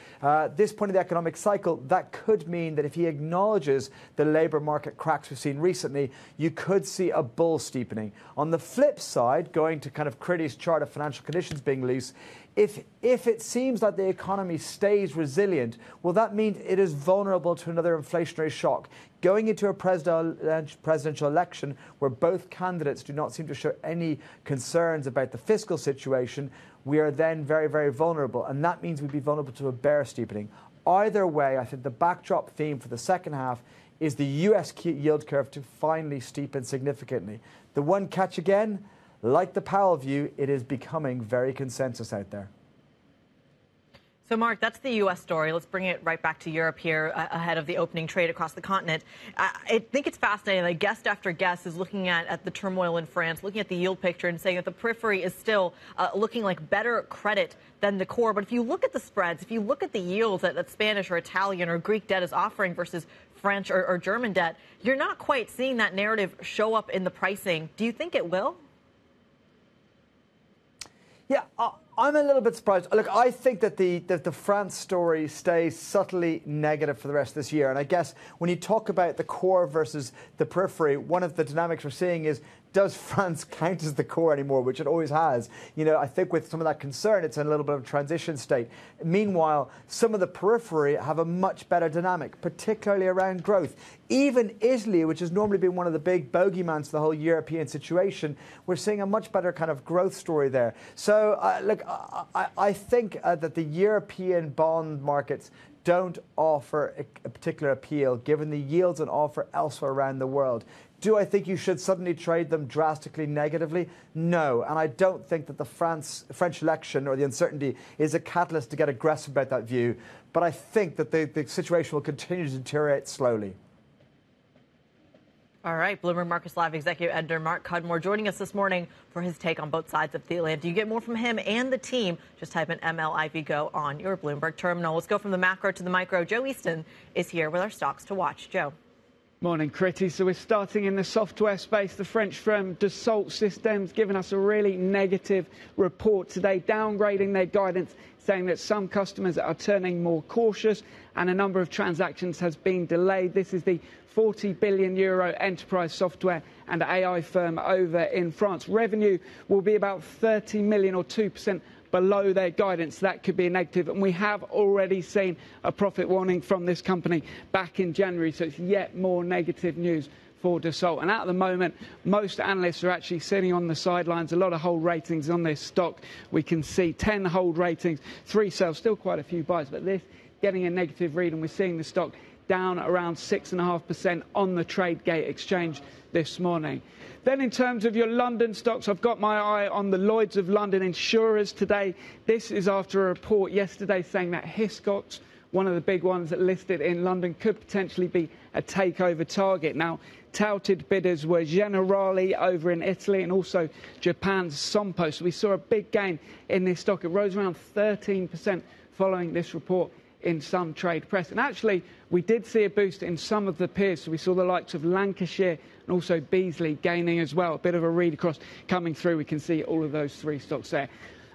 this point of the economic cycle, that could mean that if he acknowledges the labour market cracks we've seen recently, you could see a bull steepening. On the flip side, going to kind of Kriti's chart of financial conditions being loose, if it seems like the economy stays resilient, well, that means it is vulnerable to another inflationary shock. Going into a presidential election where both candidates do not seem to show any concerns about the fiscal situation, we are then very, very vulnerable. And that means we'd be vulnerable to a bear steepening. Either way, I think the backdrop theme for the second half is the US yield curve to finally steepen significantly. The one catch again, like the Powell view, it is becoming very consensus out there. So, Mark, that's the U.S. story. Let's bring it right back to Europe here ahead of the opening trade across the continent. I think it's fascinating. Like, guest after guest is looking at the turmoil in France, looking at the yield picture and saying that the periphery is still looking like better credit than the core. But if you look at the spreads, if you look at the yields that Spanish or Italian or Greek debt is offering versus French or German debt, you're not quite seeing that narrative show up in the pricing. Do you think it will? Yeah, I'm a little bit surprised. Look, I think that the France story stays subtly negative for the rest of this year. And I guess when you talk about the core versus the periphery, one of the dynamics we're seeing is, does France count as the core anymore, which it always has? You know, I think with some of that concern, it's in a little bit of a transition state. Meanwhile, some of the periphery have a much better dynamic, particularly around growth. Even Italy, which has normally been one of the big bogeymans to the whole European situation, we're seeing a much better kind of growth story there. So, look, I think that the European bond markets don't offer a particular appeal, given the yields on offer elsewhere around the world. Do I think you should suddenly trade them drastically negatively? No. And I don't think that the French election or the uncertainty is a catalyst to get aggressive about that view. But I think that the situation will continue to deteriorate slowly. All right, Bloomberg Markets Live executive editor Mark Cudmore joining us this morning for his take on both sides of the Atlantic. You get more from him and the team. Just type in MLIVGO on your Bloomberg terminal. Let's go from the macro to the micro. Joe Easton is here with our stocks to watch. Joe. Morning, Kriti. So we're starting in the software space. The French firm Dassault Systems giving us a really negative report today, downgrading their guidance, saying that some customers are turning more cautious and a number of transactions has been delayed. This is the 40 billion euro enterprise software and AI firm over in France. Revenue will be about 30 million or 2% below their guidance. That could be a negative. And we have already seen a profit warning from this company back in January. So it's yet more negative news for Dassault. And at the moment, most analysts are actually sitting on the sidelines. A lot of hold ratings on this stock. We can see 10 hold ratings, 3 sells, still quite a few buys. But this getting a negative read, and we're seeing the stock down around 6.5% on the Tradegate exchange this morning. Then in terms of your London stocks, I've got my eye on the Lloyd's of London insurers today. This is after a report yesterday saying that Hiscox, one of the big ones that listed in London, could potentially be a takeover target. Now, touted bidders were Generali over in Italy and also Japan's Sompo. So we saw a big gain in this stock. It rose around 13% following this report in some trade press. And actually, we did see a boost in some of the peers. So we saw the likes of Lancashire and also Beazley gaining as well. A bit of a read across coming through. We can see all of those 3 stocks there.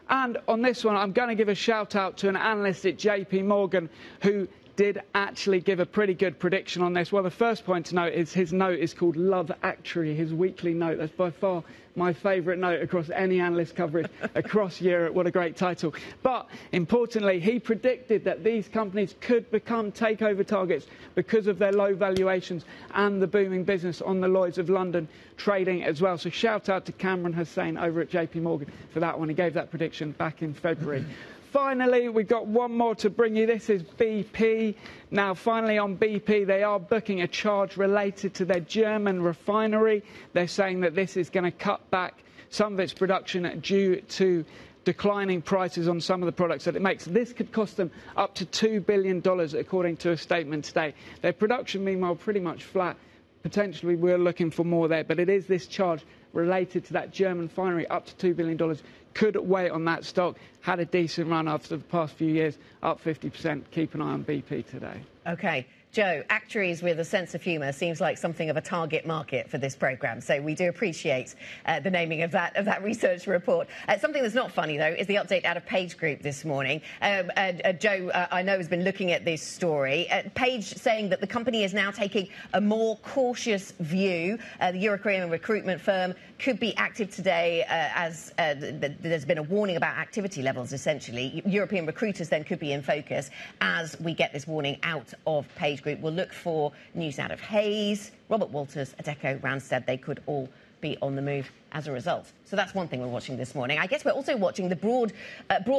And on this one, I'm going to give a shout out to an analyst at JP Morgan who did actually give a pretty good prediction on this. Well, the first point to note is his note is called Love Actuary, his weekly note. That's by far my favourite note across any analyst coverage across Europe. What a great title. But importantly, he predicted that these companies could become takeover targets because of their low valuations and the booming business on the Lloyd's of London trading as well. So shout out to Cameron Hussain over at JP Morgan for that one. He gave that prediction back in February. Finally, we've got one more to bring you. This is BP. Now, finally on BP, they are booking a charge related to their German refinery. They're saying that this is going to cut back some of its production due to declining prices on some of the products that it makes. This could cost them up to $2 billion, according to a statement today. Their production, meanwhile, pretty much flat. Potentially, we're looking for more there, but it is this charge related to that German refinery, up to $2 billion. Could weigh on that stock. Had a decent run after the past few years, up 50%. Keep an eye on BP today. OK. Joe, actuaries with a sense of humour seems like something of a target market for this programme. So we do appreciate the naming of that research report. Something that's not funny, though, is the update out of Page Group this morning. Joe, I know, has been looking at this story. Page saying that the company is now taking a more cautious view. The European recruitment firm could be active today as there's been a warning about activity levels, essentially. European recruiters then could be in focus as we get this warning out of Page Group. We'll look for news out of Hayes, Robert Walters, Adecco, Randstad. They could all be on the move as a result. So that's one thing we're watching this morning. I guess we're also watching the broad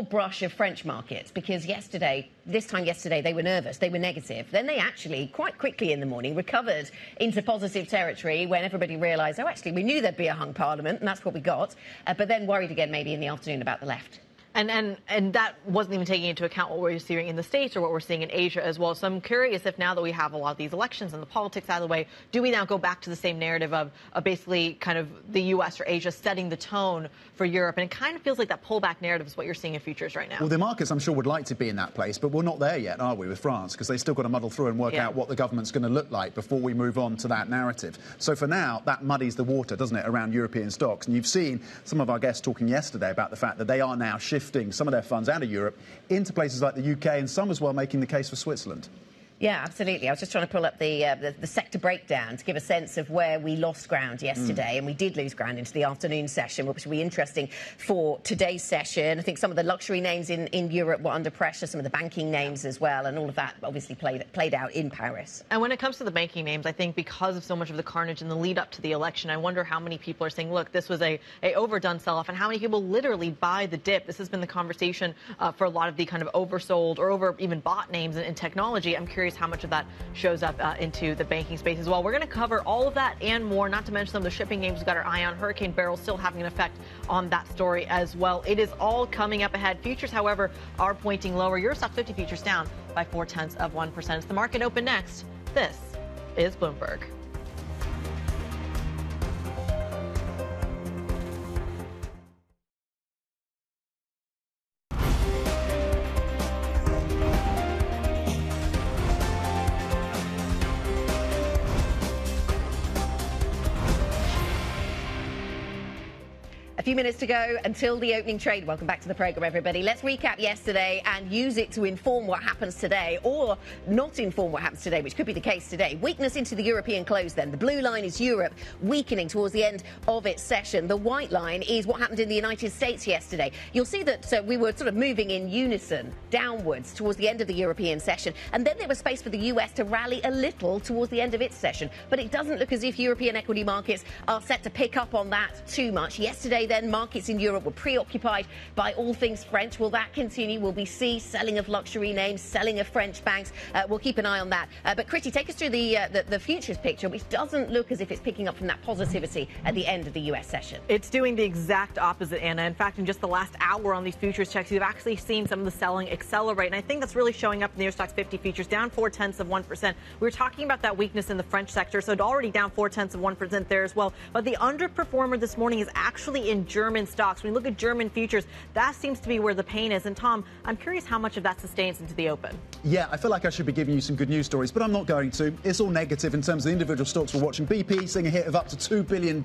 brush of French markets, because this time yesterday, they were nervous, they were negative. Then they actually, quite quickly in the morning, recovered into positive territory when everybody realised, oh, actually, we knew there'd be a hung parliament, and that's what we got, but then worried again maybe in the afternoon about the left. And that wasn't even taking into account what we're seeing in the States or what we're seeing in Asia as well. So I'm curious if now that we have a lot of these elections and the politics out of the way, do we now go back to the same narrative of basically kind of the U.S. or Asia setting the tone for Europe? And it kind of feels like that pullback narrative is what you're seeing in futures right now. Well, the markets, I'm sure, would like to be in that place, but we're not there yet, are we, with France? Because they've still got to muddle through and work out what the government's going to look like before we move on to that narrative. So for now, that muddies the water, doesn't it, around European stocks? And you've seen some of our guests talking yesterday about the fact that they are now shifting some of their funds out of Europe into places like the UK, and some as well making the case for Switzerland. Yeah, absolutely. I was just trying to pull up the sector breakdown to give a sense of where we lost ground yesterday, and we did lose ground into the afternoon session, which will be interesting for today's session. I think some of the luxury names in Europe were under pressure, some of the banking names as well, and all of that obviously played out in Paris. And when it comes to the banking names, I think because of so much of the carnage in the lead up to the election, I wonder how many people are saying, look, this was a overdone sell-off, and how many people literally buy the dip. This has been the conversation for a lot of the kind of oversold or over even bought names in technology. I'm curious how much of that shows up into the banking space as well. We're going to cover all of that and more, not to mention some of the shipping names we've got our eye on. Hurricane Beryl still having an effect on that story as well. It is all coming up ahead. Futures, however, are pointing lower. Eurostoxx 50 futures down by 0.4%. As the market open next, this is Bloomberg. A few minutes to go until the opening trade. Welcome back to the programme, everybody. Let's recap yesterday and use it to inform what happens today, or not inform what happens today, which could be the case today. Weakness into the European close then. The blue line is Europe weakening towards the end of its session. The white line is what happened in the United States yesterday. You'll see that we were sort of moving in unison downwards towards the end of the European session, and then there was space for the US to rally a little towards the end of its session. But it doesn't look as if European equity markets are set to pick up on that too much. Yesterday, then, markets in Europe were preoccupied by all things French. Will that continue? Will we see selling of luxury names, selling of French banks? We'll keep an eye on that. But Kriti, take us through the futures picture, which doesn't look as if it's picking up from that positivity at the end of the US session. It's doing the exact opposite, Anna. In fact, in just the last hour on these futures checks, we've actually seen some of the selling accelerate. And I think that's really showing up in the Eurostoxx 50 futures, down 0.4%. We were talking about that weakness in the French sector, so it's already down 0.4% there as well. But the underperformer this morning is actually in German stocks. When we look at German futures, that seems to be where the pain is. And Tom, I'm curious how much of that sustains into the open. Yeah, I feel like I should be giving you some good news stories, but I'm not going to. It's all negative in terms of the individual stocks we're watching. BP seeing a hit of up to $2 billion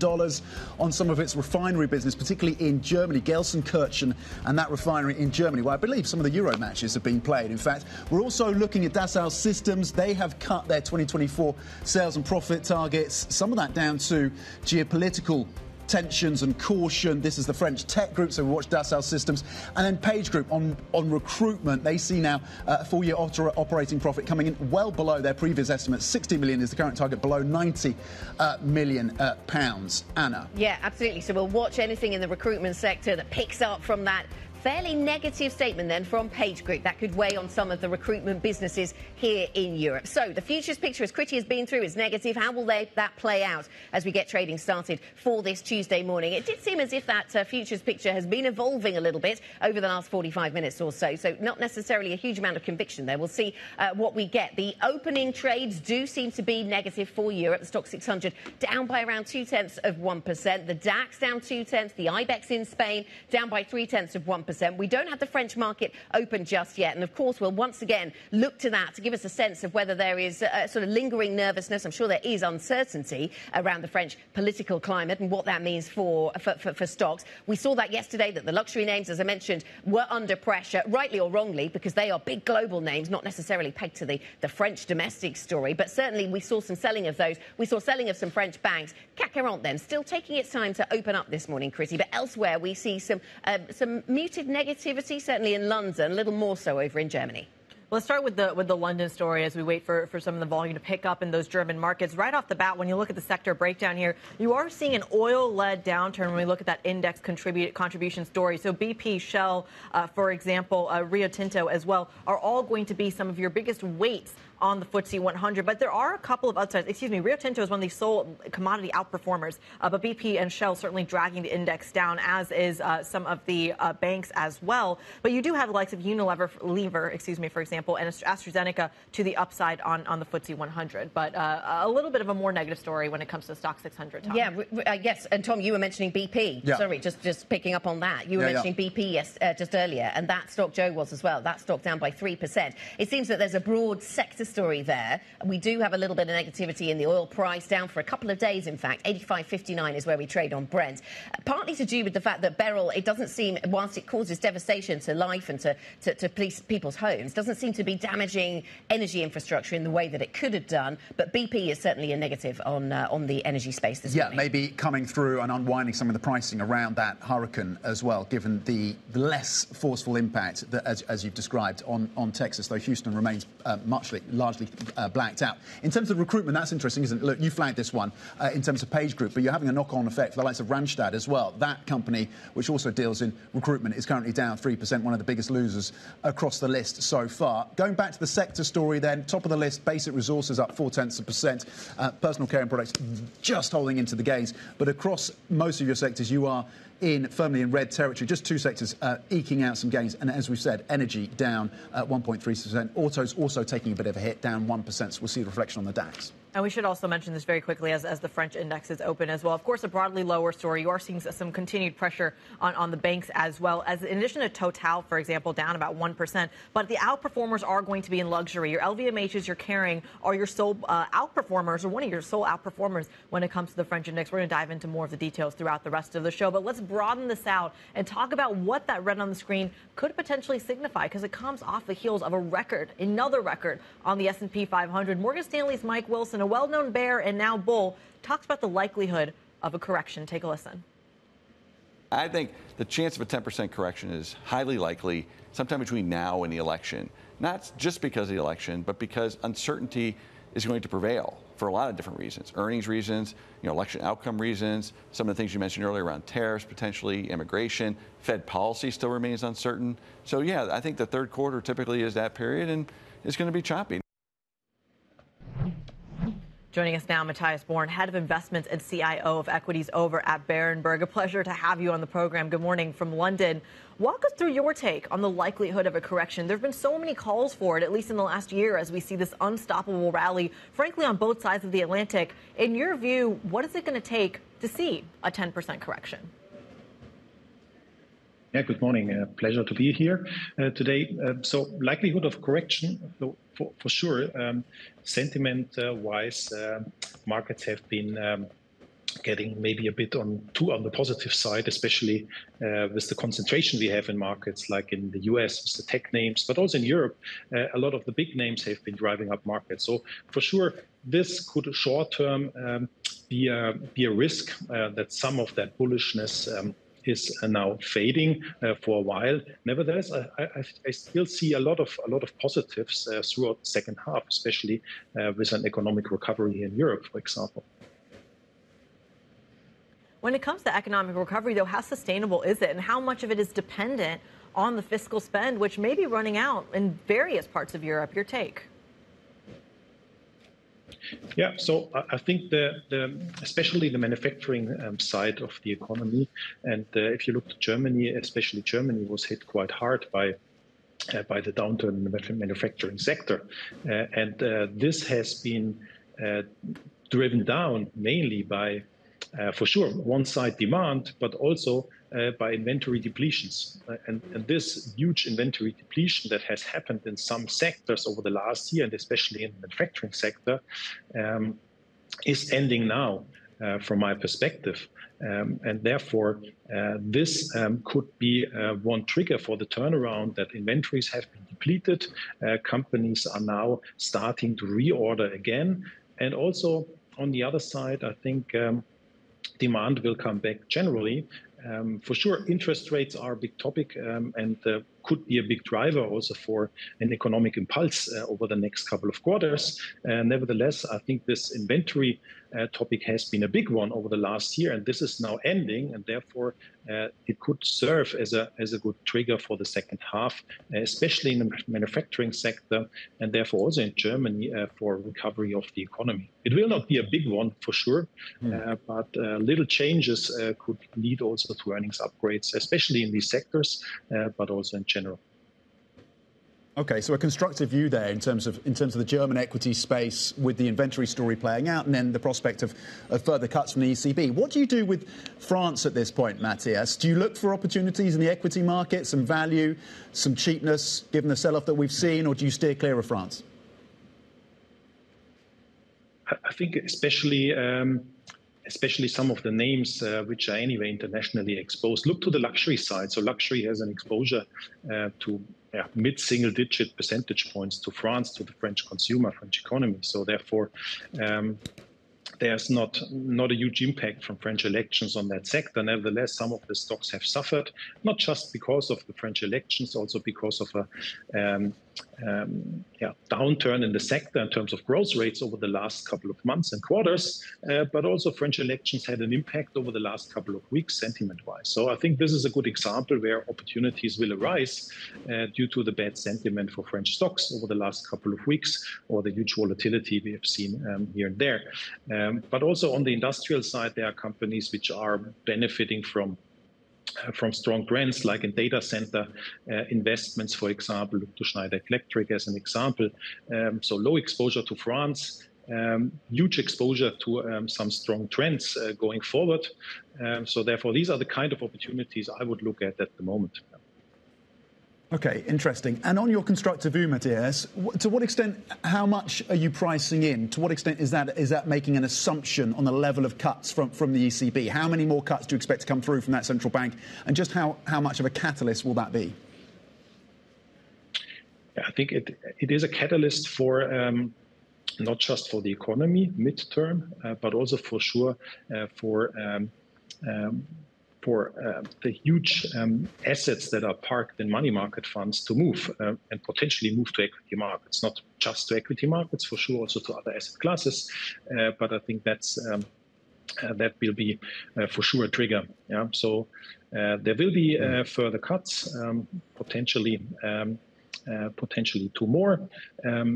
on some of its refinery business, particularly in Germany, Gelsenkirchen and that refinery in Germany, where I believe some of the Euro matches have been played. In fact, we're also looking at Dassault Systems. They have cut their 2024 sales and profit targets, some of that down to geopolitical tensions and caution. This is the French tech group, so we watch Dassault Systems. And then Page Group on recruitment. They see now a full-year operating profit coming in well below their previous estimate. 60 million is the current target, below 90 million pounds. Anna? Yeah, absolutely. So we'll watch anything in the recruitment sector that picks up from that fairly negative statement then from Page Group. That could weigh on some of the recruitment businesses here in Europe. So the futures picture, as Kriti has been through, is negative. How will that play out as we get trading started for this Tuesday morning? It did seem as if that futures picture has been evolving a little bit over the last 45 minutes or so. So not necessarily a huge amount of conviction there. We'll see what we get. The opening trades do seem to be negative for Europe. The Stoxx 600 down by around 0.2%. The DAX down 0.2. The IBEX in Spain down by 0.3%. We don't have the French market open just yet. And, of course, we'll once again look to that to give us a sense of whether there is a sort of lingering nervousness. I'm sure there is uncertainty around the French political climate and what that means for stocks. We saw that yesterday, that the luxury names, as I mentioned, were under pressure, rightly or wrongly, because they are big global names, not necessarily pegged to the French domestic story. But certainly we saw some selling of those. We saw selling of some French banks. CAC 40 then still taking its time to open up this morning, Kriti. But elsewhere we see some muted negativity, certainly in London, a little more so over in Germany. Let's start with the London story as we wait for some of the volume to pick up in those German markets. Right off the bat, when you look at the sector breakdown here, you are seeing an oil-led downturn when we look at that index contribution story. So BP, Shell, for example, Rio Tinto as well, are all going to be some of your biggest weights on the FTSE 100. But there are a couple of outsides. Excuse me, Rio Tinto is one of the sole commodity outperformers, but BP and Shell certainly dragging the index down, as is some of the banks as well. But you do have the likes of Unilever, for example, and AstraZeneca to the upside on the FTSE 100. But a little bit of a more negative story when it comes to the Stock 600, Tom. Yeah, yes. And Tom, you were mentioning BP. Yeah. Sorry, just picking up on that. You were mentioning BP just earlier, and that stock, Joe, was as well. That stock down by 3%. It seems that there's a broad sector story there. We do have a little bit of negativity in the oil price, down for a couple of days, in fact. 85.59 is where we trade on Brent. Partly to do with the fact that Beryl, it doesn't seem, whilst it causes devastation to life and to people's homes, doesn't seem to be damaging energy infrastructure in the way that it could have done. But BP is certainly a negative on the energy space this morning. Yeah, maybe coming through and unwinding some of the pricing around that hurricane as well, given the less forceful impact that, as you've described, on Texas, though Houston remains largely blacked out. In terms of recruitment, that's interesting, isn't it? Look, you flagged this one in terms of Page Group, but you're having a knock-on effect for the likes of Randstad as well. That company, which also deals in recruitment, is currently down 3%, one of the biggest losers across the list so far. Going back to the sector story then, top of the list, basic resources up 0.4%, personal care and products just holding into the gains. But across most of your sectors, you are firmly in red territory. Just two sectors eking out some gains. And as we've said, energy down 1.3%. Autos also taking a bit of a hit, down 1%. So we'll see the reflection on the DAX. And we should also mention this very quickly as the French index is open as well. Of course, a broadly lower story. You are seeing some continued pressure on the banks as well. As in addition to Total, for example, down about 1%. But the outperformers are going to be in luxury. Your LVMHs you're carrying are your sole outperformers, or one of your sole outperformers when it comes to the French index. We're going to dive into more of the details throughout the rest of the show. But let's broaden this out and talk about what that red on the screen could potentially signify, because it comes off the heels of another record on the S&P 500. Morgan Stanley's Mike Wilson, a well-known bear and now bull, talks about the likelihood of a correction. Take a listen. I think the chance of a 10% correction is highly likely sometime between now and the election. Not just because of the election, but because uncertainty is going to prevail for a lot of different reasons. Earnings reasons, election outcome reasons, some of the things you mentioned earlier around tariffs, potentially immigration. Fed policy still remains uncertain. So, yeah, I think the third quarter typically is that period, and it's going to be choppy. Joining us now, Matthias Born, Head of Investments and CIO of Equities over at Berenberg. A pleasure to have you on the program. Good morning from London. Walk us through your take on the likelihood of a correction. There have been so many calls for it, at least in the last year, as we see this unstoppable rally, frankly, on both sides of the Atlantic. In your view, what is it going to take to see a 10% correction? Yeah, good morning. Pleasure to be here today. So likelihood of correction, for sure. Sentiment-wise, markets have been getting maybe a bit on the positive side, especially with the concentration we have in markets like in the US, with the tech names, but also in Europe, a lot of the big names have been driving up markets. So for sure, this could short-term be a risk that some of that bullishness is now fading for a while. Nevertheless, I still see a lot of positives throughout the second half, especially with an economic recovery in Europe, for example. When it comes to economic recovery, though, how sustainable is it, and how much of it is dependent on the fiscal spend, which may be running out in various parts of Europe? Your take? Yeah, so I think especially the manufacturing side of the economy, and if you look to Germany, especially Germany was hit quite hard by the downturn in the manufacturing sector, and this has been driven down mainly by, for sure, one side demand, but also by inventory depletions. And this huge inventory depletion that has happened in some sectors over the last year, and especially in the manufacturing sector, is ending now, from my perspective. And therefore, this could be one trigger for the turnaround, that inventories have been depleted. Companies are now starting to reorder again. And also, on the other side, I think demand will come back generally. For sure, interest rates are a big topic and could be a big driver also for an economic impulse over the next couple of quarters. Nevertheless, I think this inventory topic has been a big one over the last year, and this is now ending, and therefore it could serve as a good trigger for the second half, especially in the manufacturing sector, and therefore also in Germany for recovery of the economy. It will not be a big one for sure, but little changes could lead also to earnings upgrades, especially in these sectors, but also in general. Okay, so a constructive view there in terms of the German equity space with the inventory story playing out and then the prospect of further cuts from the ECB. What do you do with France at this point, Matthias? Do you look for opportunities in the equity market, some value, some cheapness, given the sell-off that we've seen, or do you steer clear of France? I think especially some of the names which are anyway internationally exposed. Look to the luxury side. So luxury has an exposure to mid-single-digit percentage points to France, to the French consumer, French economy. So therefore, there's not a huge impact from French elections on that sector. Nevertheless, some of the stocks have suffered, not just because of the French elections, also because of a downturn in the sector in terms of growth rates over the last couple of months and quarters, but also French elections had an impact over the last couple of weeks sentiment-wise. So I think this is a good example where opportunities will arise due to the bad sentiment for French stocks over the last couple of weeks or the huge volatility we have seen here and there. But also on the industrial side, there are companies which are benefiting from strong trends, like in data center investments, for example. Look to Schneider Electric as an example. So low exposure to France, huge exposure to some strong trends going forward. So therefore, these are the kind of opportunities I would look at the moment. Okay, interesting. And on your constructive view, Matthias, to what extent, how much are you pricing in? To what extent is that making an assumption on the level of cuts from the ECB? How many more cuts do you expect to come through from that central bank? And just how much of a catalyst will that be? Yeah, I think it is a catalyst for not just for the economy midterm, but also for sure for the huge assets that are parked in money market funds to move and potentially move to equity markets, not just to equity markets, for sure, also to other asset classes. But I think that will be for sure a trigger. Yeah? So there will be further cuts, potentially 2 more.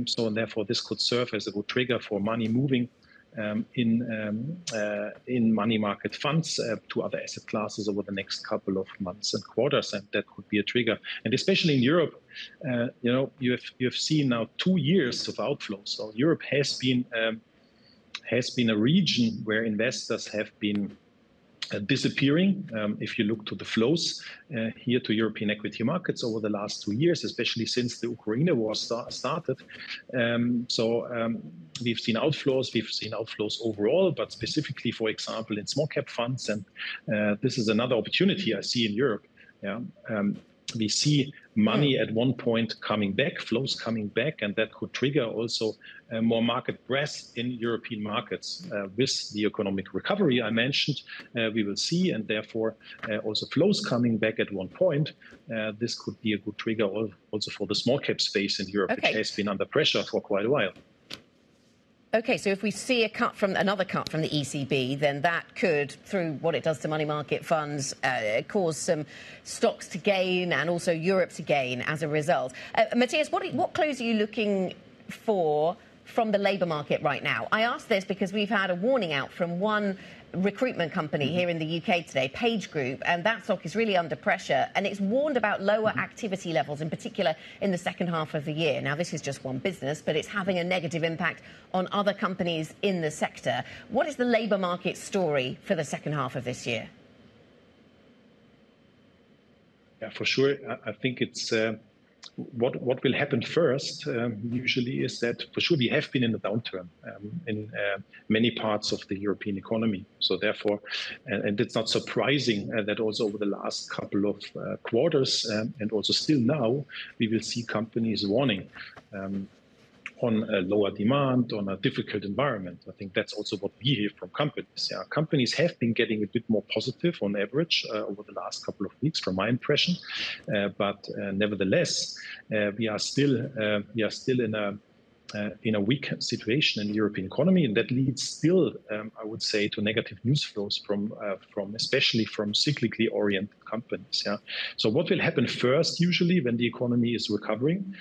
So and therefore, this could serve as a good trigger for money moving in money market funds to other asset classes over the next couple of months and quarters, and that could be a trigger. And especially in Europe, you have seen now 2 years of outflows. So Europe has been a region where investors have been disappearing. If you look to the flows here to European equity markets over the last 2 years, especially since the Ukraine war started. We've seen outflows overall, but specifically, for example, in small cap funds. And this is another opportunity I see in Europe. Yeah. We see money at one point coming back, flows coming back, and that could trigger also more market breadth in European markets. With the economic recovery I mentioned, we will see, and therefore also flows coming back at one point. This could be a good trigger also for the small cap space in Europe, which has been under pressure for quite a while. Okay, so if we see another cut from the ECB, then that could, through what it does to money market funds, cause some stocks to gain and also Europe to gain as a result. Matthias, what clues are you looking for from the labour market right now? I ask this because we've had a warning out from one recruitment company here in the UK today, Page Group, and that stock is really under pressure, and it's warned about lower activity levels, in particular in the second half of the year. Now, this is just one business, but it's having a negative impact on other companies in the sector. What is the labour market story for the second half of this year? Yeah, for sure. I think it's what will happen first usually is that for sure we have been in a downturn in many parts of the European economy. So therefore, and it's not surprising that also over the last couple of quarters and also still now, we will see companies warning. on a lower demand, on a difficult environment. I think that's also what we hear from companies. Yeah, companies have been getting a bit more positive on average over the last couple of weeks, from my impression. But nevertheless, we are still in a weak situation in the European economy, and that leads still, I would say, to negative news flows from especially from cyclically oriented companies. Yeah. So what will happen first, usually, when the economy is recovering?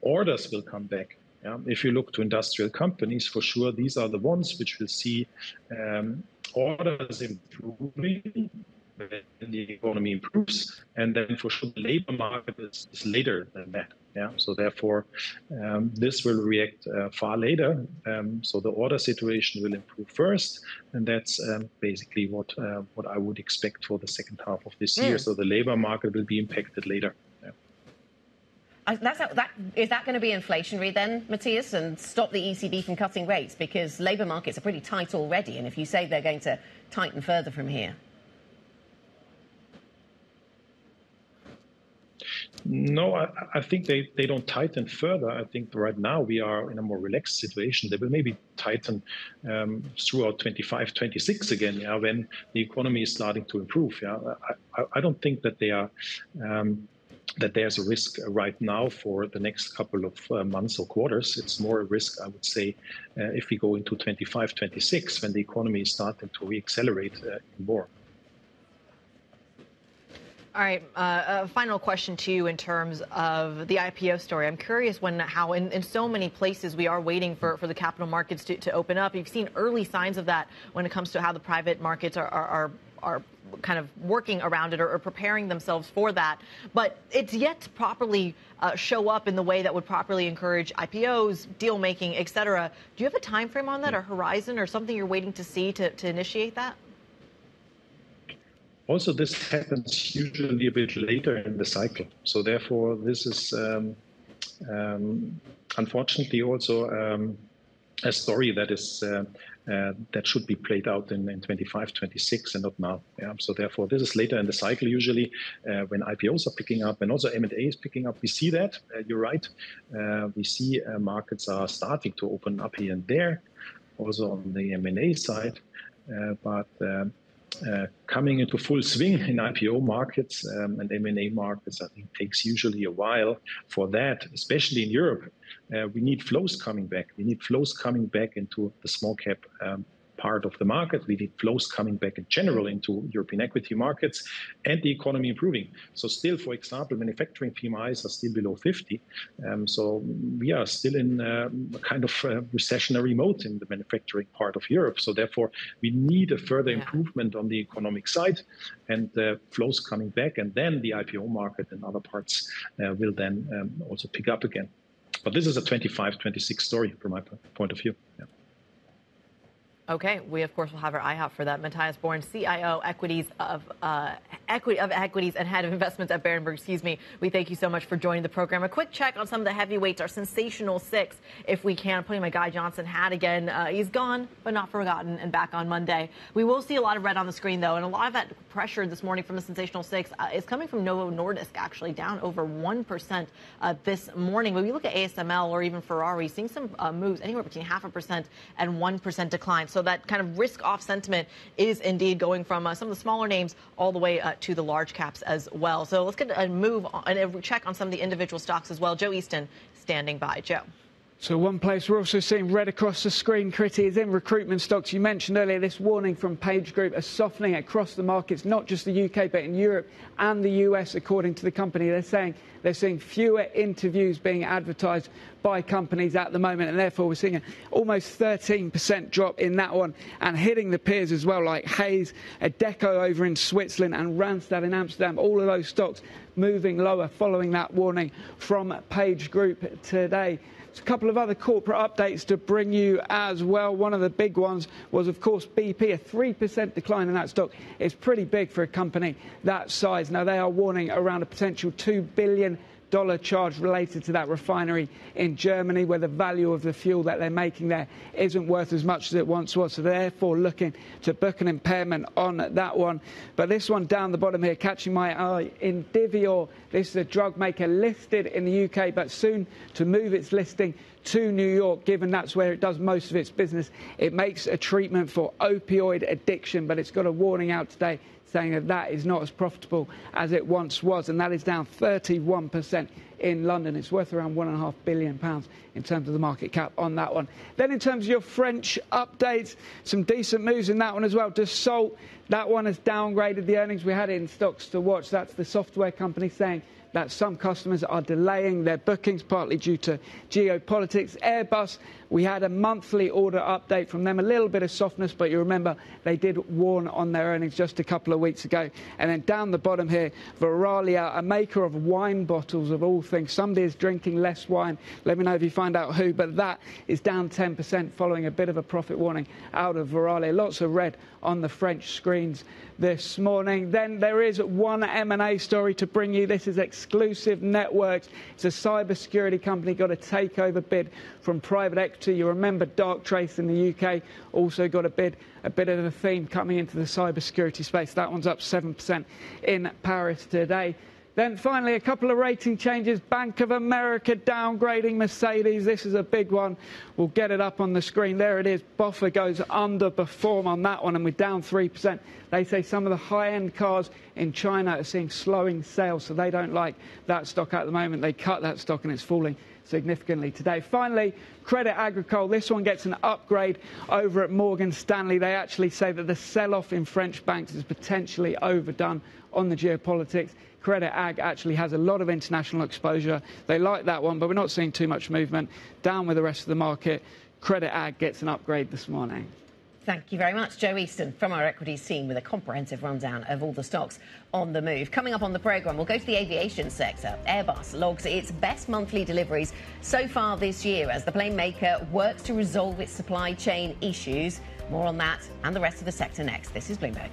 Orders will come back. Yeah. If you look to industrial companies, for sure, these are the ones which will see orders improving when the economy improves, and then for sure the labor market is later than that. Yeah, so therefore this will react far later. So the order situation will improve first, and that's basically what I would expect for the second half of this year. So the labor market will be impacted later. Is that going to be inflationary then, Matthias, and stop the ECB from cutting rates? Because labour markets are pretty tight already, and if you say they're going to tighten further from here. No, I think they don't tighten further. I think right now we are in a more relaxed situation. They will maybe tighten throughout 25, 26 again, yeah, when the economy is starting to improve. Yeah, I don't think that they are that there's a risk right now for the next couple of months or quarters. It's more a risk, I would say, if we go into 25, 26, when the economy is starting to reaccelerate more. All right, a final question to you in terms of the IPO story. I'm curious how in so many places we are waiting for the capital markets to open up. You've seen early signs of that when it comes to how the private markets are kind of working around it or preparing themselves for that. But it's yet to properly show up in the way that would properly encourage IPOs, deal making, et cetera. Do you have a time frame on that, or horizon, or something you're waiting to see to initiate that? Also, this happens usually a bit later in the cycle. So therefore, this is unfortunately also a story that is that should be played out in 25, 26 and not now. Yeah? So therefore, this is later in the cycle usually when IPOs are picking up and also M&A is picking up. We see that, you're right. We see markets are starting to open up here and there, also on the M&A side. But coming into full swing in IPO markets and M&A markets, I think takes usually a while for that, especially in Europe. We need flows coming back. We need flows coming back into the small cap part of the market. We need flows coming back in general into European equity markets and the economy improving. So still, for example, manufacturing PMIs are still below 50. So we are still in a kind of recessionary mode in the manufacturing part of Europe. So therefore, we need a further improvement on the economic side and flows coming back. And then the IPO market and other parts will then also pick up again. But this is a 25, 26 story from my point of view. Yeah. Okay, we of course will have our eye out for that. Matthias Born, CIO Equities of Equities and Head of Investments at Berenberg. Excuse me. We thank you so much for joining the program. A quick check on some of the heavyweights, our sensational six, if we can. I'm putting my Guy Johnson hat again. He's gone, but not forgotten, and back on Monday. We will see a lot of red on the screen though, and a lot of that pressure this morning from the sensational six is coming from Novo Nordisk, actually down over 1% this morning. When we look at ASML or even Ferrari, seeing some moves anywhere between 0.5% and 1% decline. So that kind of risk-off sentiment is indeed going from some of the smaller names all the way to the large caps as well. So let's get a move on, and a check on some of the individual stocks as well. Joe Easton standing by. Joe. So one place we're also seeing red across the screen, Kriti, is in recruitment stocks. You mentioned earlier this warning from Page Group, a softening across the markets, not just the UK, but in Europe and the US, according to the company. They're saying they're seeing fewer interviews being advertised by companies at the moment, and therefore we're seeing an almost 13% drop in that one, and hitting the peers as well, like Hayes, Adecco over in Switzerland, and Randstad in Amsterdam. All of those stocks moving lower following that warning from Page Group today. A couple of other corporate updates to bring you as well. One of the big ones was, of course, BP. A 3% decline in that stock is pretty big for a company that size. Now, they are warning around a potential £2 billion charge related to that refinery in Germany, where the value of the fuel that they're making there isn't worth as much as it once was. So therefore looking to book an impairment on that one. But this one down the bottom here, catching my eye, Indivior. This is a drug maker listed in the UK, but soon to move its listing to New York, given that's where it does most of its business. It makes a treatment for opioid addiction, but it's got a warning out today saying that that is not as profitable as it once was, and that is down 31% in London. It's worth around £1.5 billion in terms of the market cap on that one. Then in terms of your French updates, some decent moves in that one as well. Dassault, that one has downgraded the earnings. We had it in stocks to watch. That's the software company saying that some customers are delaying their bookings, partly due to geopolitics. Airbus, we had a monthly order update from them, a little bit of softness, but you remember they did warn on their earnings just a couple of weeks ago. And then down the bottom here, Veralia, a maker of wine bottles of all things. Somebody is drinking less wine. Let me know if you find out who, but that is down 10% following a bit of a profit warning out of Veralia. Lots of red on the French screens this morning. Then there is one M&A story to bring you. This is Exclusive Networks. It's a cybersecurity company, got a takeover bid from private equity. You remember Darktrace in the UK also got a bit of a theme coming into the cybersecurity space. That one's up 7% in Paris today. Then finally, a couple of rating changes. Bank of America downgrading Mercedes. This is a big one. We'll get it up on the screen. There it is. BofA goes underperform on that one, and we're down 3%. They say some of the high-end cars in China are seeing slowing sales, so they don't like that stock at the moment. They cut that stock, and it's falling significantly today. Finally, Credit Agricole. This one gets an upgrade over at Morgan Stanley. They actually say that the sell-off in French banks is potentially overdone on the geopolitics. Credit Ag actually has a lot of international exposure. They like that one, but we're not seeing too much movement. Down with the rest of the market. Credit Ag gets an upgrade this morning. Thank you very much, Joe Easton from our equities team with a comprehensive rundown of all the stocks on the move. Coming up on the programme, we'll go to the aviation sector. Airbus logs its best monthly deliveries so far this year as the plane maker works to resolve its supply chain issues. More on that and the rest of the sector next. This is Bloomberg.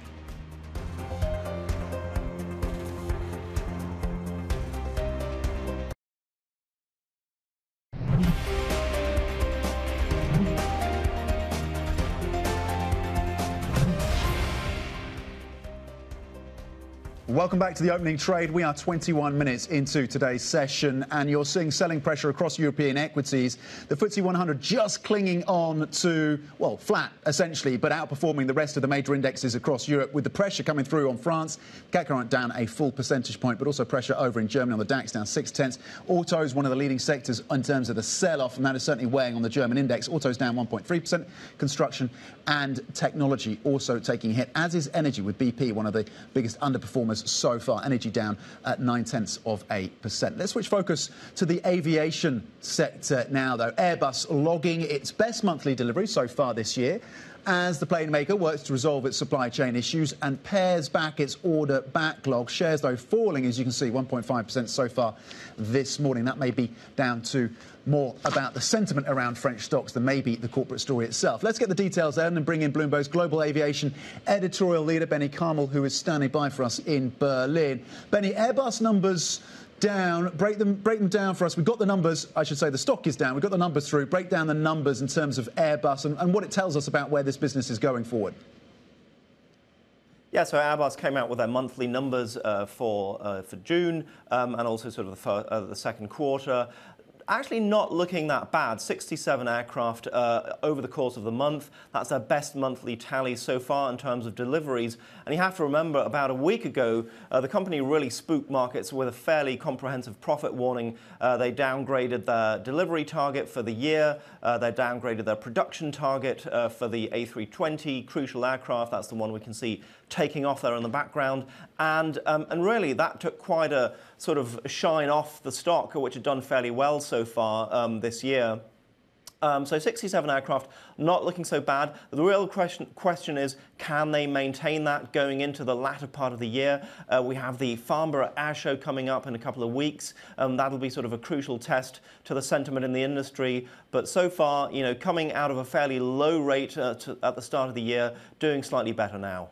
Welcome back to the opening trade. We are 21 minutes into today's session, and you're seeing selling pressure across European equities. The FTSE 100 just clinging on to, well, flat, essentially, but outperforming the rest of the major indexes across Europe, with the pressure coming through on France. CAC down a full percentage point, but also pressure over in Germany on the DAX, down 0.6. Autos, one of the leading sectors in terms of the sell-off, and that is certainly weighing on the German index. Autos down 1.3%. Construction and technology also taking a hit, as is energy, with BP, one of the biggest underperformers so far. Energy down at 0.9%. Let's switch focus to the aviation sector now, though. Airbus logging its best monthly delivery so far this year as the plane maker works to resolve its supply chain issues and pares back its order backlog. Shares, though, falling, as you can see, 1.5% so far this morning. That may be down to more about the sentiment around French stocks than maybe the corporate story itself. Let's get the details then and bring in Bloomberg's global aviation editorial leader, Benny Carmel, who is standing by for us in Berlin. Benny, Airbus numbers down. Break them down for us. We've got the numbers. I should say the stock is down. We've got the numbers through. Break down the numbers in terms of Airbus and what it tells us about where this business is going forward. Yeah, so Airbus came out with their monthly numbers for June and also sort of the second quarter. Actually not looking that bad. 67 aircraft over the course of the month. That's their best monthly tally so far in terms of deliveries. And you have to remember, about a week ago, the company really spooked markets with a fairly comprehensive profit warning. They downgraded their delivery target for the year. They downgraded their production target for the A320 crucial aircraft. That's the one we can see taking off there in the background. And really, that took quite a sort of shine off the stock, which had done fairly well so far this year. So 67 aircraft, not looking so bad. The real question is, can they maintain that going into the latter part of the year? We have the Farnborough Air Show coming up in a couple of weeks. That'll be sort of a crucial test to the sentiment in the industry. But so far, you know, coming out of a fairly low rate at the start of the year, doing slightly better now.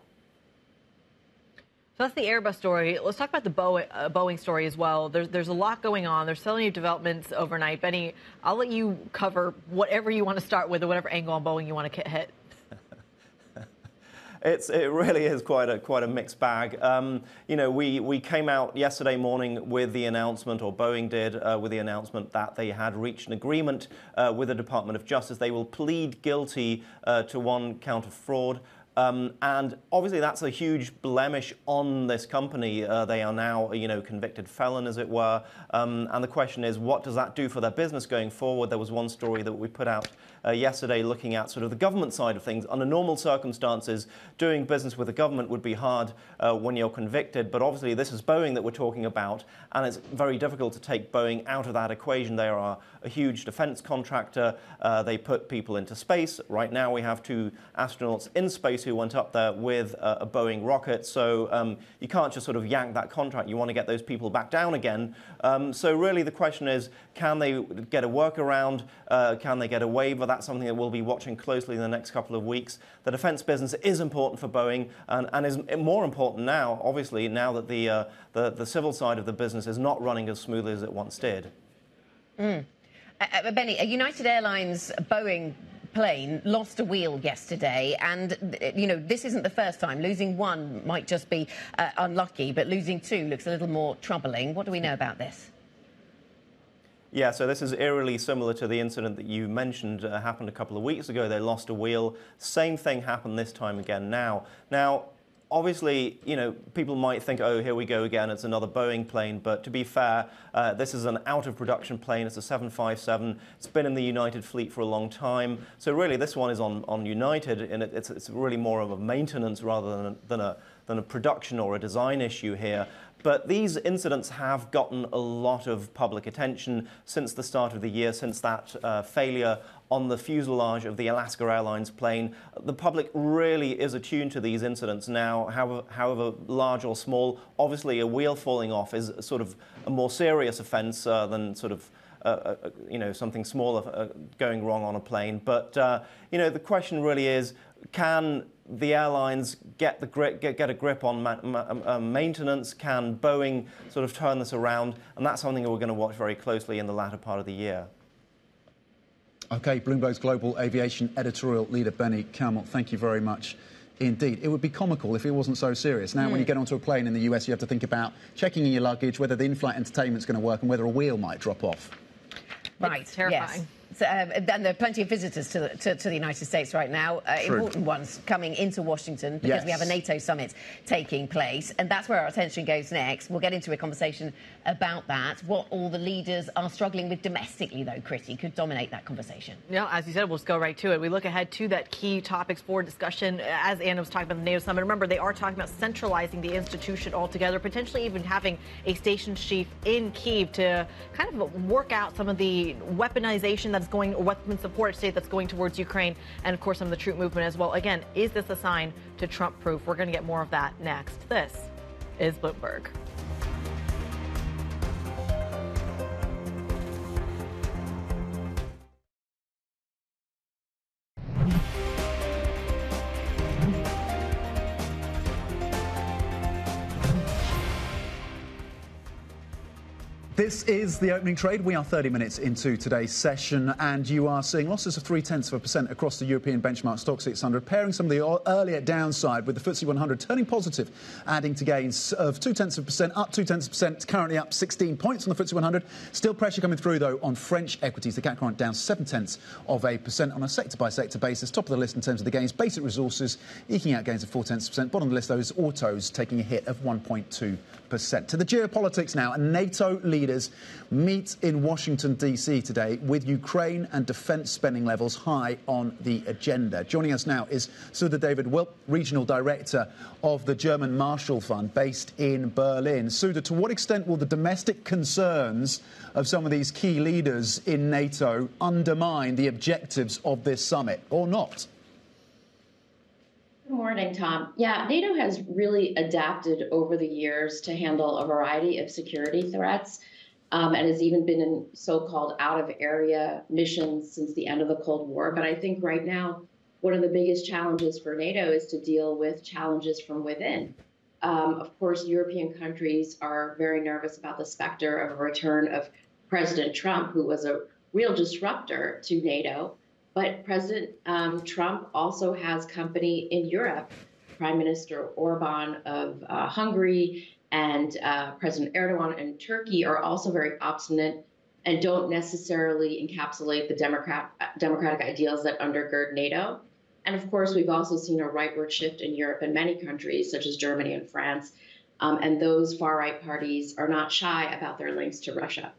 So that's the Airbus story. Let's talk about the Boeing story as well. There's a lot going on. There's so many developments overnight. Benny, I'll let you cover whatever you want to start with or whatever angle on Boeing you want to hit. It really is quite a mixed bag. You know, we came out yesterday morning with the announcement, or Boeing did, with the announcement that they had reached an agreement with the Department of Justice. They will plead guilty to one count of fraud. And obviously that's a huge blemish on this company. They are now, you know, convicted felon, as it were. And the question is, what does that do for their business going forward? There was one story that we put out yesterday looking at sort of the government side of things. Under normal circumstances, doing business with the government would be hard when you're convicted. But obviously this is Boeing that we're talking about, and it's very difficult to take Boeing out of that equation. They are a huge defense contractor. They put people into space. Right now we have 2 astronauts in space who went up there with a Boeing rocket. So you can't just sort of yank that contract. You want to get those people back down again. So really the question is, can they get a workaround? Can they get a waiver? That's something that we'll be watching closely in the next couple of weeks. The defense business is important for Boeing and is more important now, obviously, now that the civil side of the business is not running as smoothly as it once did. Benny, a United Airlines Boeing plane lost a wheel yesterday, and you know, this isn't the first time. Losing one might just be unlucky, but losing 2 looks a little more troubling. What do we know about this? Yeah, so this is eerily similar to the incident that you mentioned happened a couple of weeks ago. They lost a wheel. Same thing happened this time again now. Now, obviously, you know, people might think, oh, here we go again, it's another Boeing plane. But to be fair, this is an out-of-production plane. It's a 757. It's been in the United fleet for a long time. So really, this one is on United, and it's really more of a maintenance rather than a production or a design issue here. But these incidents have gotten a lot of public attention since the start of the year, since that failure on the fuselage of the Alaska Airlines plane. The public really is attuned to these incidents now, however large or small. Obviously, a wheel falling off is sort of a more serious offence than sort of you know, something smaller going wrong on a plane. But you know, the question really is, can the airlines get a grip on maintenance? Can Boeing sort of turn this around? And that's something that we're going to watch very closely in the latter part of the year. OK, Bloomberg's global aviation editorial leader, Benny Campbell, thank you very much indeed. It would be comical if it wasn't so serious. Now, when you get onto a plane in the US, you have to think about checking in your luggage, whether the in-flight entertainment's going to work, and whether a wheel might drop off. Right, it's terrifying. Yes. So, and there are plenty of visitors to the United States right now, important ones coming into Washington because we have a NATO summit taking place, and that's where our attention goes next. We'll get into a conversation about that. What all the leaders are struggling with domestically, though, Kriti, could dominate that conversation. Yeah, as you said, we'll just go right to it. We look ahead to that key topics for discussion. As Anna was talking about the NATO summit, remember, they are talking about centralizing the institution altogether, potentially even having a station chief in Kyiv to kind of work out some of the weaponization that's going, or weapon support state that's going towards Ukraine, and of course some of the troop movement as well. Again, is this a sign to Trump-proof? We're going to get more of that next. This is Bloomberg. This is the opening trade. We are 30 minutes into today's session, and you are seeing losses of 0.3% across the European benchmark stock 600, pairing some of the earlier downside with the FTSE 100 turning positive, adding to gains of 0.2%, up 0.2%, currently up 16 points on the FTSE 100. Still pressure coming through, though, on French equities. The CAC down 0.7% on a sector-by-sector basis. Top of the list in terms of the gains, basic resources eking out gains of 0.4%. Bottom of the list, those autos taking a hit of 1.2%. To the geopolitics now, and NATO leaders meet in Washington, D.C. today with Ukraine and defence spending levels high on the agenda. Joining us now is Sudha David Wilp, Regional Director of the German Marshall Fund based in Berlin. Sudha, to what extent will the domestic concerns of some of these key leaders in NATO undermine the objectives of this summit, or not? Good morning, Tom. Yeah, NATO has really adapted over the years to handle a variety of security threats and has even been in so-called out-of-area missions since the end of the Cold War. But I think right now, one of the biggest challenges for NATO is to deal with challenges from within. Of course, European countries are very nervous about the specter of a return of President Trump, who was a real disruptor to NATO. But President Trump also has company in Europe. Prime Minister Orban of Hungary and President Erdogan in Turkey are also very obstinate and don't necessarily encapsulate the democratic ideals that undergird NATO. And of course, we've also seen a rightward shift in Europe in many countries, such as Germany and France. And those far-right parties are not shy about their links to Russia.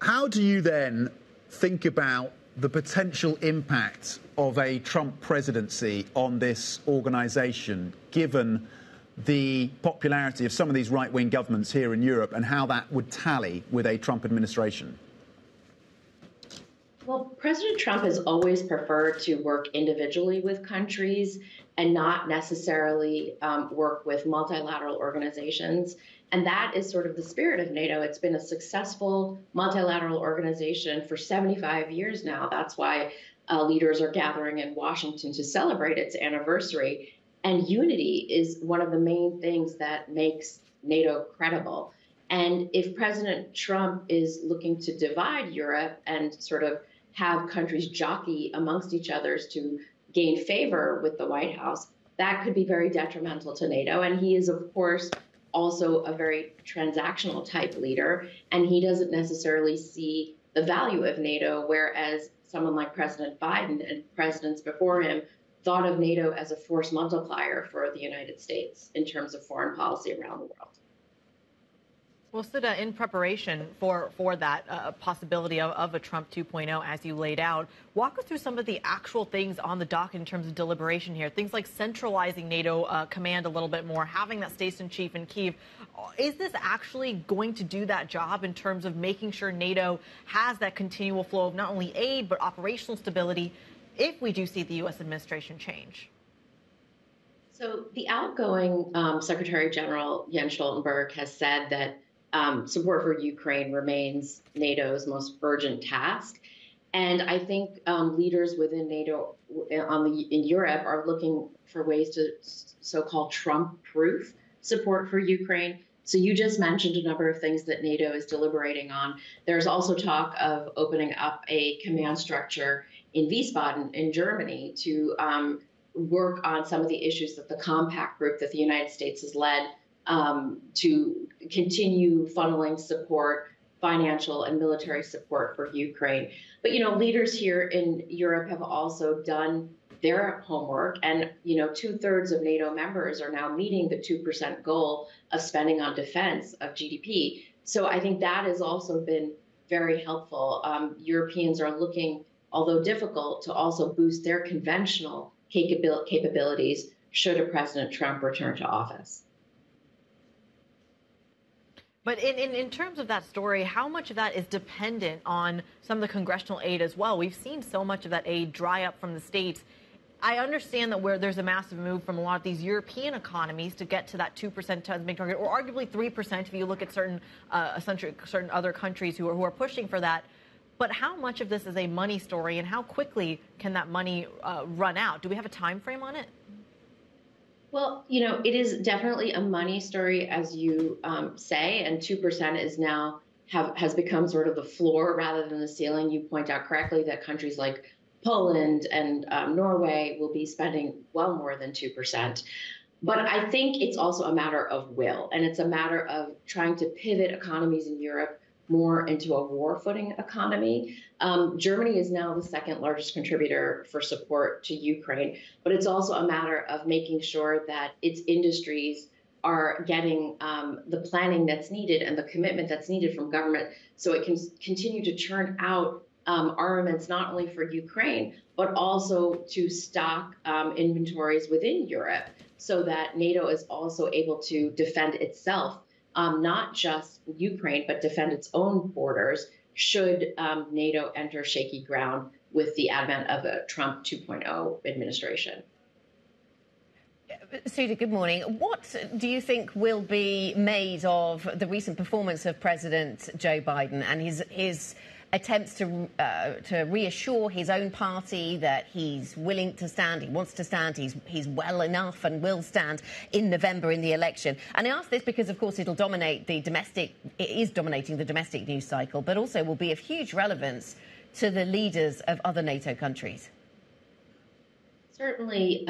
How do you then think about the potential impact of a Trump presidency on this organisation, given the popularity of some of these right-wing governments here in Europe, and how that would tally with a Trump administration? Well, President Trump has always preferred to work individually with countries and not necessarily work with multilateral organizations. And that is sort of the spirit of NATO. It's been a successful multilateral organization for 75 years now. That's why leaders are gathering in Washington to celebrate its anniversary. And unity is one of the main things that makes NATO credible. And if President Trump is looking to divide Europe and sort of have countries jockey amongst each other to gain favor with the White House, that could be very detrimental to NATO. And he is, of course, also a very transactional type leader, and he doesn't necessarily see the value of NATO, whereas someone like President Biden and presidents before him thought of NATO as a force multiplier for the United States in terms of foreign policy around the world. Well, Sudha, in preparation for that possibility of a Trump 2.0, as you laid out, walk us through some of the actual things on the docket in terms of deliberation here. Things like centralizing NATO command a little bit more, having that station chief in Kyiv. Is this actually going to do that job in terms of making sure NATO has that continual flow of not only aid, but operational stability if we do see the U.S. administration change? So the outgoing Secretary General Jens Stoltenberg has said that support for Ukraine remains NATO's most urgent task. And I think leaders within NATO in Europe are looking for ways to so-called Trump-proof support for Ukraine. So you just mentioned a number of things that NATO is deliberating on. There's also talk of opening up a command structure in Wiesbaden in Germany to work on some of the issues that the compact group that the United States has led to continue funneling support, financial and military support for Ukraine. But, you know, leaders here in Europe have also done their homework, and, you know, 2/3 of NATO members are now meeting the 2% goal of spending on defense of GDP. So I think that has also been very helpful. Europeans are looking, although difficult, to also boost their conventional capabilities should a President Trump return to office. But in terms of that story, how much of that is dependent on some of the congressional aid as well? We've seen so much of that aid dry up from the states. I understand that where there's a massive move from a lot of these European economies to get to that 2% target, or arguably 3% if you look at certain other countries who are pushing for that. But how much of this is a money story, and how quickly can that money run out? Do we have a time frame on it? Well, you know, it is definitely a money story, as you say, and 2% is now has become sort of the floor rather than the ceiling. You point out correctly that countries like Poland and Norway will be spending well more than 2%. But I think it's also a matter of will, and it's a matter of trying to pivot economies in Europe more into a war footing economy. Germany is now the second largest contributor for support to Ukraine, but it's also a matter of making sure that its industries are getting the planning that's needed and the commitment that's needed from government so it can continue to churn out armaments not only for Ukraine, but also to stock inventories within Europe so that NATO is also able to defend itself, not just Ukraine, but defend its own borders should NATO enter shaky ground with the advent of a Trump 2.0 administration. Sudha, good morning. What do you think will be made of the recent performance of President Joe Biden and his attempts to reassure his own party that he's willing to stand, he wants to stand, he's well enough and will stand in November in the election. And I ask this because, of course, it is dominating the domestic news cycle, but also will be of huge relevance to the leaders of other NATO countries. Certainly,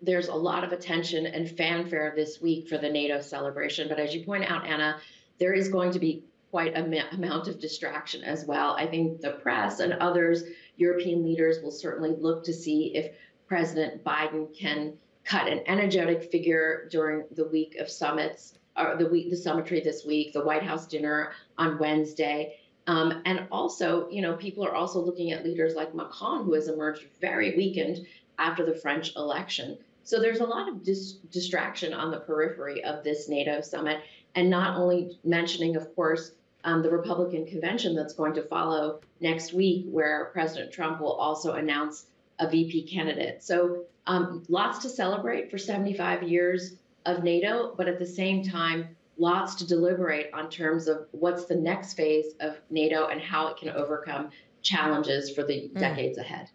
there's a lot of attention and fanfare this week for the NATO celebration. But as you point out, Anna, there is going to be quite an amount of distraction as well. I think the press and others, European leaders, will certainly look to see if President Biden can cut an energetic figure during the week of summits, or the summitry this week, the White House dinner on Wednesday. And also, people are also looking at leaders like Macron, who has emerged very weakened after the French election. So there's a lot of distraction on the periphery of this NATO summit, and not only mentioning, of course, the Republican convention that's going to follow next week, where President Trump will also announce a VP candidate. So lots to celebrate for 75 years of NATO, but at the same time, lots to deliberate on terms of what's the next phase of NATO and how it can overcome challenges for the decades ahead.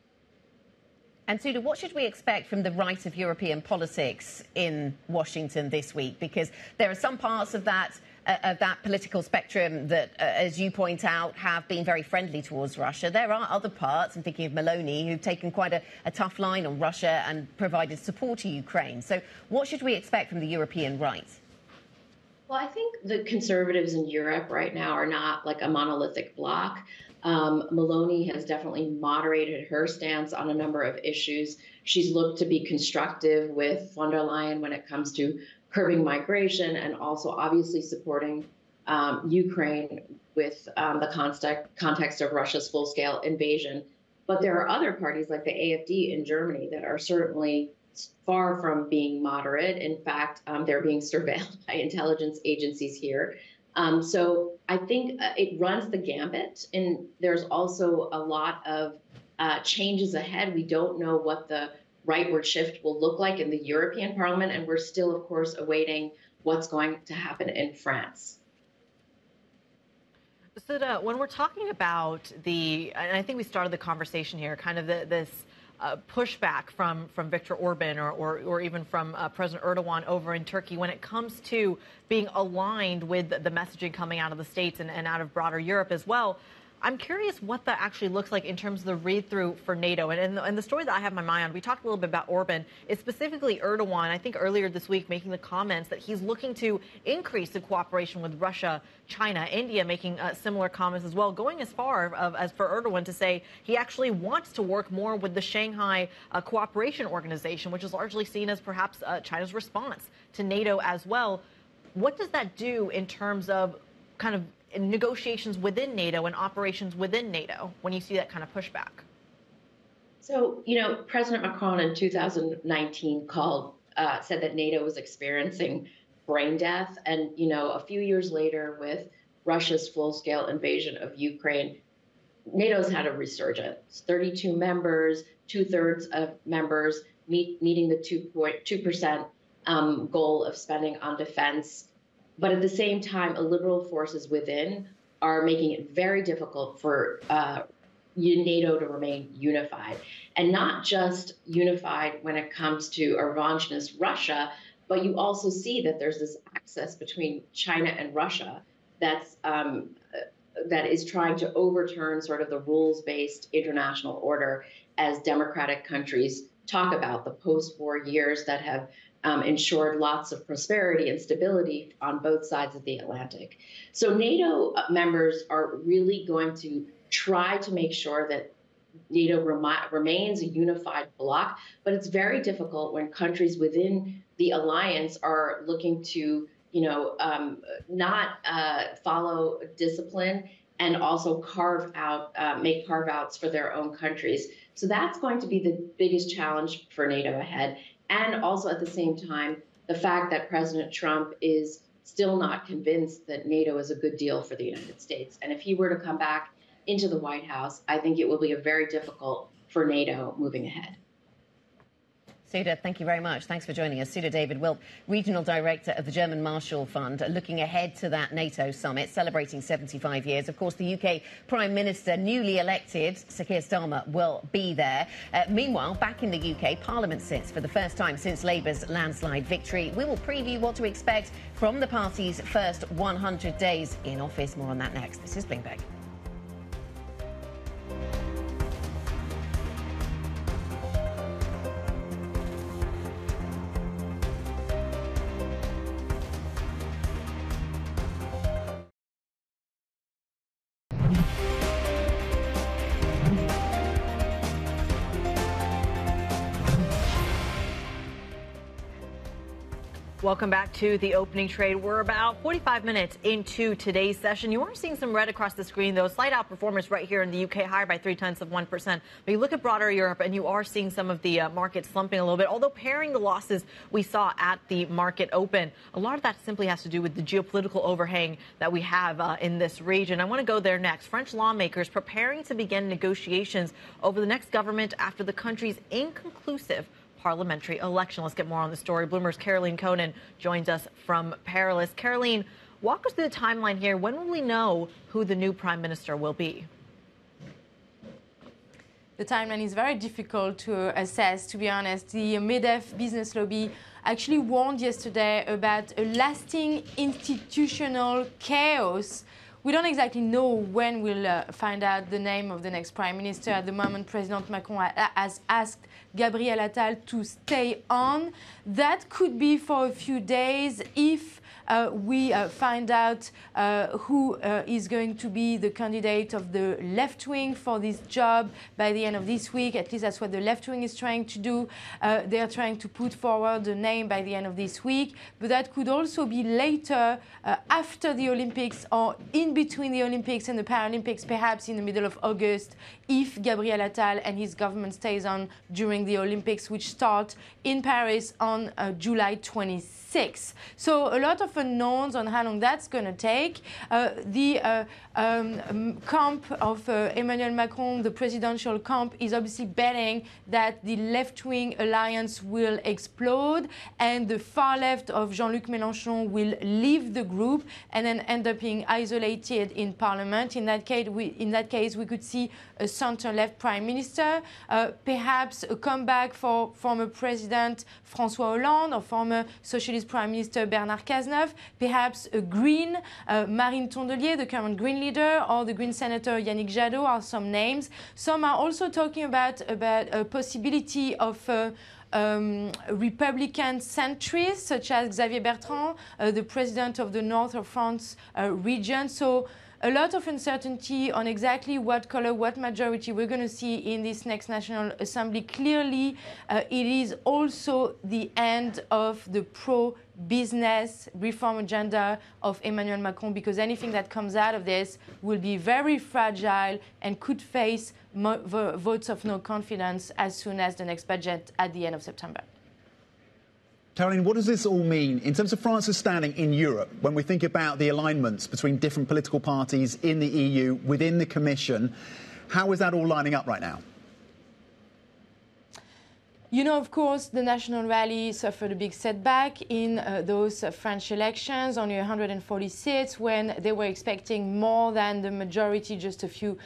And Sudha, what should we expect from the right of European politics in Washington this week? Because there are some parts of that political spectrum that, as you point out, have been very friendly towards Russia. There are other parts, I'm thinking of Meloni, who've taken quite a tough line on Russia and provided support to Ukraine. So what should we expect from the European right? Well, I think the conservatives in Europe right now are not like a monolithic bloc. Meloni has definitely moderated her stance on a number of issues. She's looked to be constructive with von der Leyen when it comes to curbing migration, and also obviously supporting Ukraine with the context of Russia's full-scale invasion. But there are other parties like the AfD in Germany that are certainly far from being moderate. In fact, they're being surveilled by intelligence agencies here. So I think it runs the gambit, and there's also a lot of changes ahead. We don't know what the rightward shift will look like in the European Parliament, and we're still, of course, awaiting what's going to happen in France. So when we're talking about and I think we started the conversation here, kind of this pushback from Viktor Orban or even from President Erdogan over in Turkey when it comes to being aligned with the messaging coming out of the States and out of broader Europe as well. I'm curious what that actually looks like in terms of the read-through for NATO. And the story that I have my mind on, we talked a little bit about Orban, is specifically Erdogan, I think earlier this week, making the comments that he's looking to increase the cooperation with Russia, China, India, making similar comments as well, going as far as for Erdogan to say he actually wants to work more with the Shanghai Cooperation Organization, which is largely seen as perhaps China's response to NATO as well. What does that do in terms of kind of negotiations within NATO and operations within NATO when you see that kind of pushback? So, President Macron in 2019 said that NATO was experiencing brain death. And, a few years later, with Russia's full-scale invasion of Ukraine, NATO's had a resurgence. 32 members, 2/3 of members meeting the 2% goal of spending on defense. But at the same time, liberal forces within are making it very difficult for NATO to remain unified. And not just unified when it comes to a revanchist Russia, but you also see that there's this axis between China and Russia that is trying to overturn sort of the rules-based international order as democratic countries talk about the post-war years that have ensured lots of prosperity and stability on both sides of the Atlantic. So NATO members are really going to try to make sure that NATO remains a unified bloc, but it's very difficult when countries within the alliance are looking to, not follow discipline and also make carve-outs for their own countries. So that's going to be the biggest challenge for NATO ahead. And also at the same time, the fact that President Trump is still not convinced that NATO is a good deal for the United States. And if he were to come back into the White House, I think it will be very difficult for NATO moving ahead. Suda, thank you very much. Thanks for joining us. Suda David Wilp, Regional Director of the German Marshall Fund, looking ahead to that NATO summit, celebrating 75 years. Of course, the UK Prime Minister, newly elected, Sir Keir Starmer, will be there. Meanwhile, back in the UK, Parliament sits for the first time since Labour's landslide victory. We will preview what to expect from the party's first 100 days in office. More on that next. This is Bloomberg. Welcome back to the opening trade. We're about 45 minutes into today's session. You are seeing some red across the screen, though. Slight outperformance right here in the UK, higher by 0.3%. But you look at broader Europe, and you are seeing some of the markets slumping a little bit. Although pairing the losses we saw at the market open, a lot of that simply has to do with the geopolitical overhang that we have in this region. I want to go there next. French lawmakers preparing to begin negotiations over the next government after the country's inconclusive parliamentary election. Let's get more on the story. Bloomberg's Caroline Conan joins us from Paris. Caroline, walk us through the timeline here. When will we know who the new prime minister will be? The timeline is very difficult to assess, to be honest. The MEDEF business lobby actually warned yesterday about a lasting institutional chaos. We don't exactly know when we'll find out the name of the next prime minister. At the moment, President Macron has asked Gabriel Attal to stay on. That could be for a few days if we find out who is going to be the candidate of the left wing for this job by the end of this week. At least that's what the left wing is trying to do. They're trying to put forward the name by the end of this week. But that could also be later, after the Olympics or in between the Olympics and the Paralympics, perhaps in the middle of August, if Gabriel Attal and his government stays on during the Olympics, which start in Paris on July 26th. So a lot of unknowns on how long that's going to take. The camp of Emmanuel Macron, the presidential camp, is obviously betting that the left-wing alliance will explode and the far left of Jean-Luc Mélenchon will leave the group and then end up being isolated in parliament. In that case, we could see a center-left prime minister, perhaps a comeback for former President François Hollande or former Socialist Prime Minister Bernard Cazeneuve, perhaps a Green, Marine Tondelier, the current Green leader, or the Green Senator Yannick Jadot are some names. Some are also talking about a possibility of Republican centrists, such as Xavier Bertrand, the president of the North of France region. So a lot of uncertainty on exactly what color, what majority we're going to see in this next National Assembly. Clearly, it is also the end of the pro-business reform agenda of Emmanuel Macron, because anything that comes out of this will be very fragile and could face votes of no confidence as soon as the next budget at the end of September. Caroline, what does this all mean in terms of France's standing in Europe when we think about the alignments between different political parties in the EU, within the Commission? How is that all lining up right now? You know, of course, the National Rally suffered a big setback in those French elections, only 140 seats, when they were expecting more than the majority just a few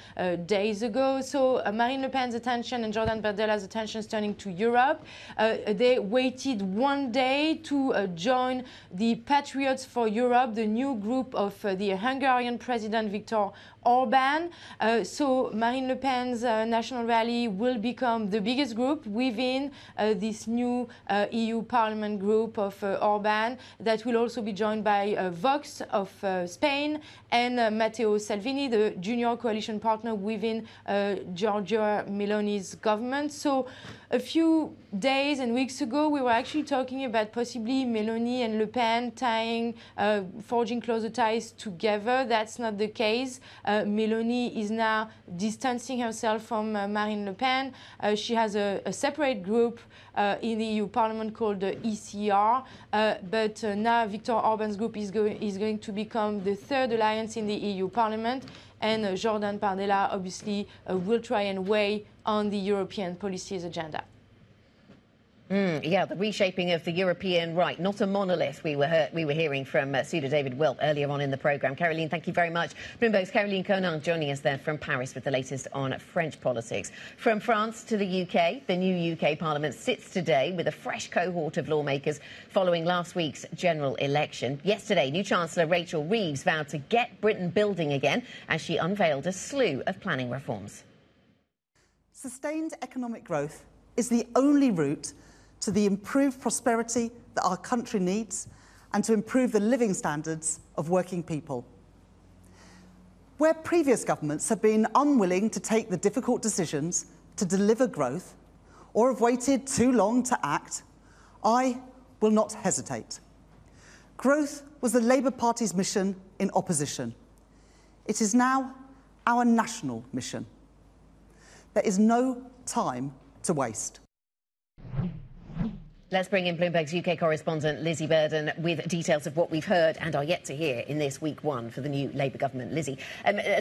days ago. So Marine Le Pen's attention and Jordan Bardela's attention is turning to Europe. They waited one day to join the Patriots for Europe, the new group of the Hungarian President Viktor Orban. So Marine Le Pen's National Rally will become the biggest group within this new EU Parliament group of Orban, that will also be joined by Vox of Spain and Matteo Salvini, the junior coalition partner within Giorgia Meloni's government. So a few days and weeks ago, we were actually talking about possibly Meloni and Le Pen forging closer ties together. That's not the case. Meloni is now distancing herself from Marine Le Pen. She has a separate group in the EU Parliament called the ECR, but now Viktor Orban's group is going to become the third alliance in the EU Parliament, and Jordan Bardella obviously will try and weigh on the European policies agenda. Yeah, the reshaping of the European right, not a monolith. We were hearing from Suda David Wilt earlier on in the programme. Caroline, thank you very much. Bloomberg's Caroline Conan joining us there from Paris with the latest on French politics. From France to the UK, the new UK Parliament sits today with a fresh cohort of lawmakers following last week's general election. Yesterday, new Chancellor Rachel Reeves vowed to get Britain building again as she unveiled a slew of planning reforms. Sustained economic growth is the only route to the improved prosperity that our country needs and to improve the living standards of working people. Where previous governments have been unwilling to take the difficult decisions to deliver growth or have waited too long to act, I will not hesitate. Growth was the Labour Party's mission in opposition. It is now our national mission. There is no time to waste. Let's bring in Bloomberg's UK correspondent Lizzie Burden with details of what we've heard and are yet to hear in this week one for the new Labour government. Lizzie,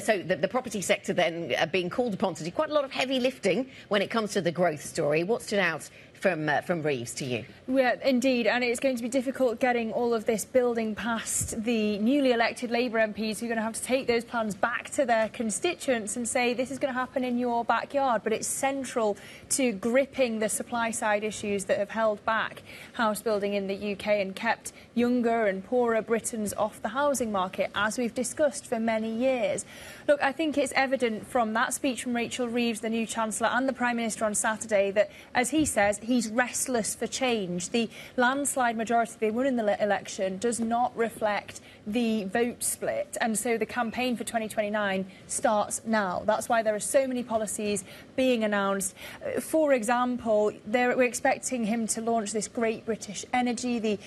so the property sector then being called upon to do quite a lot of heavy lifting when it comes to the growth story. What stood out from Reeves to you? Yeah, indeed, and it's going to be difficult getting all of this building past the newly elected Labour MPs who are going to have to take those plans back to their constituents and say this is going to happen in your backyard. But it's central to gripping the supply side issues that have held back house building in the UK and kept younger and poorer Britons off the housing market, as we've discussed for many years. Look, I think it's evident from that speech from Rachel Reeves, the new Chancellor, and the Prime Minister on Saturday that, as he says, he's restless for change. The landslide majority they won in the election does not reflect the vote split, and so the campaign for 2029 starts now. That's why there are so many policies being announced. For example, we're expecting him to launch this Great British Energy, the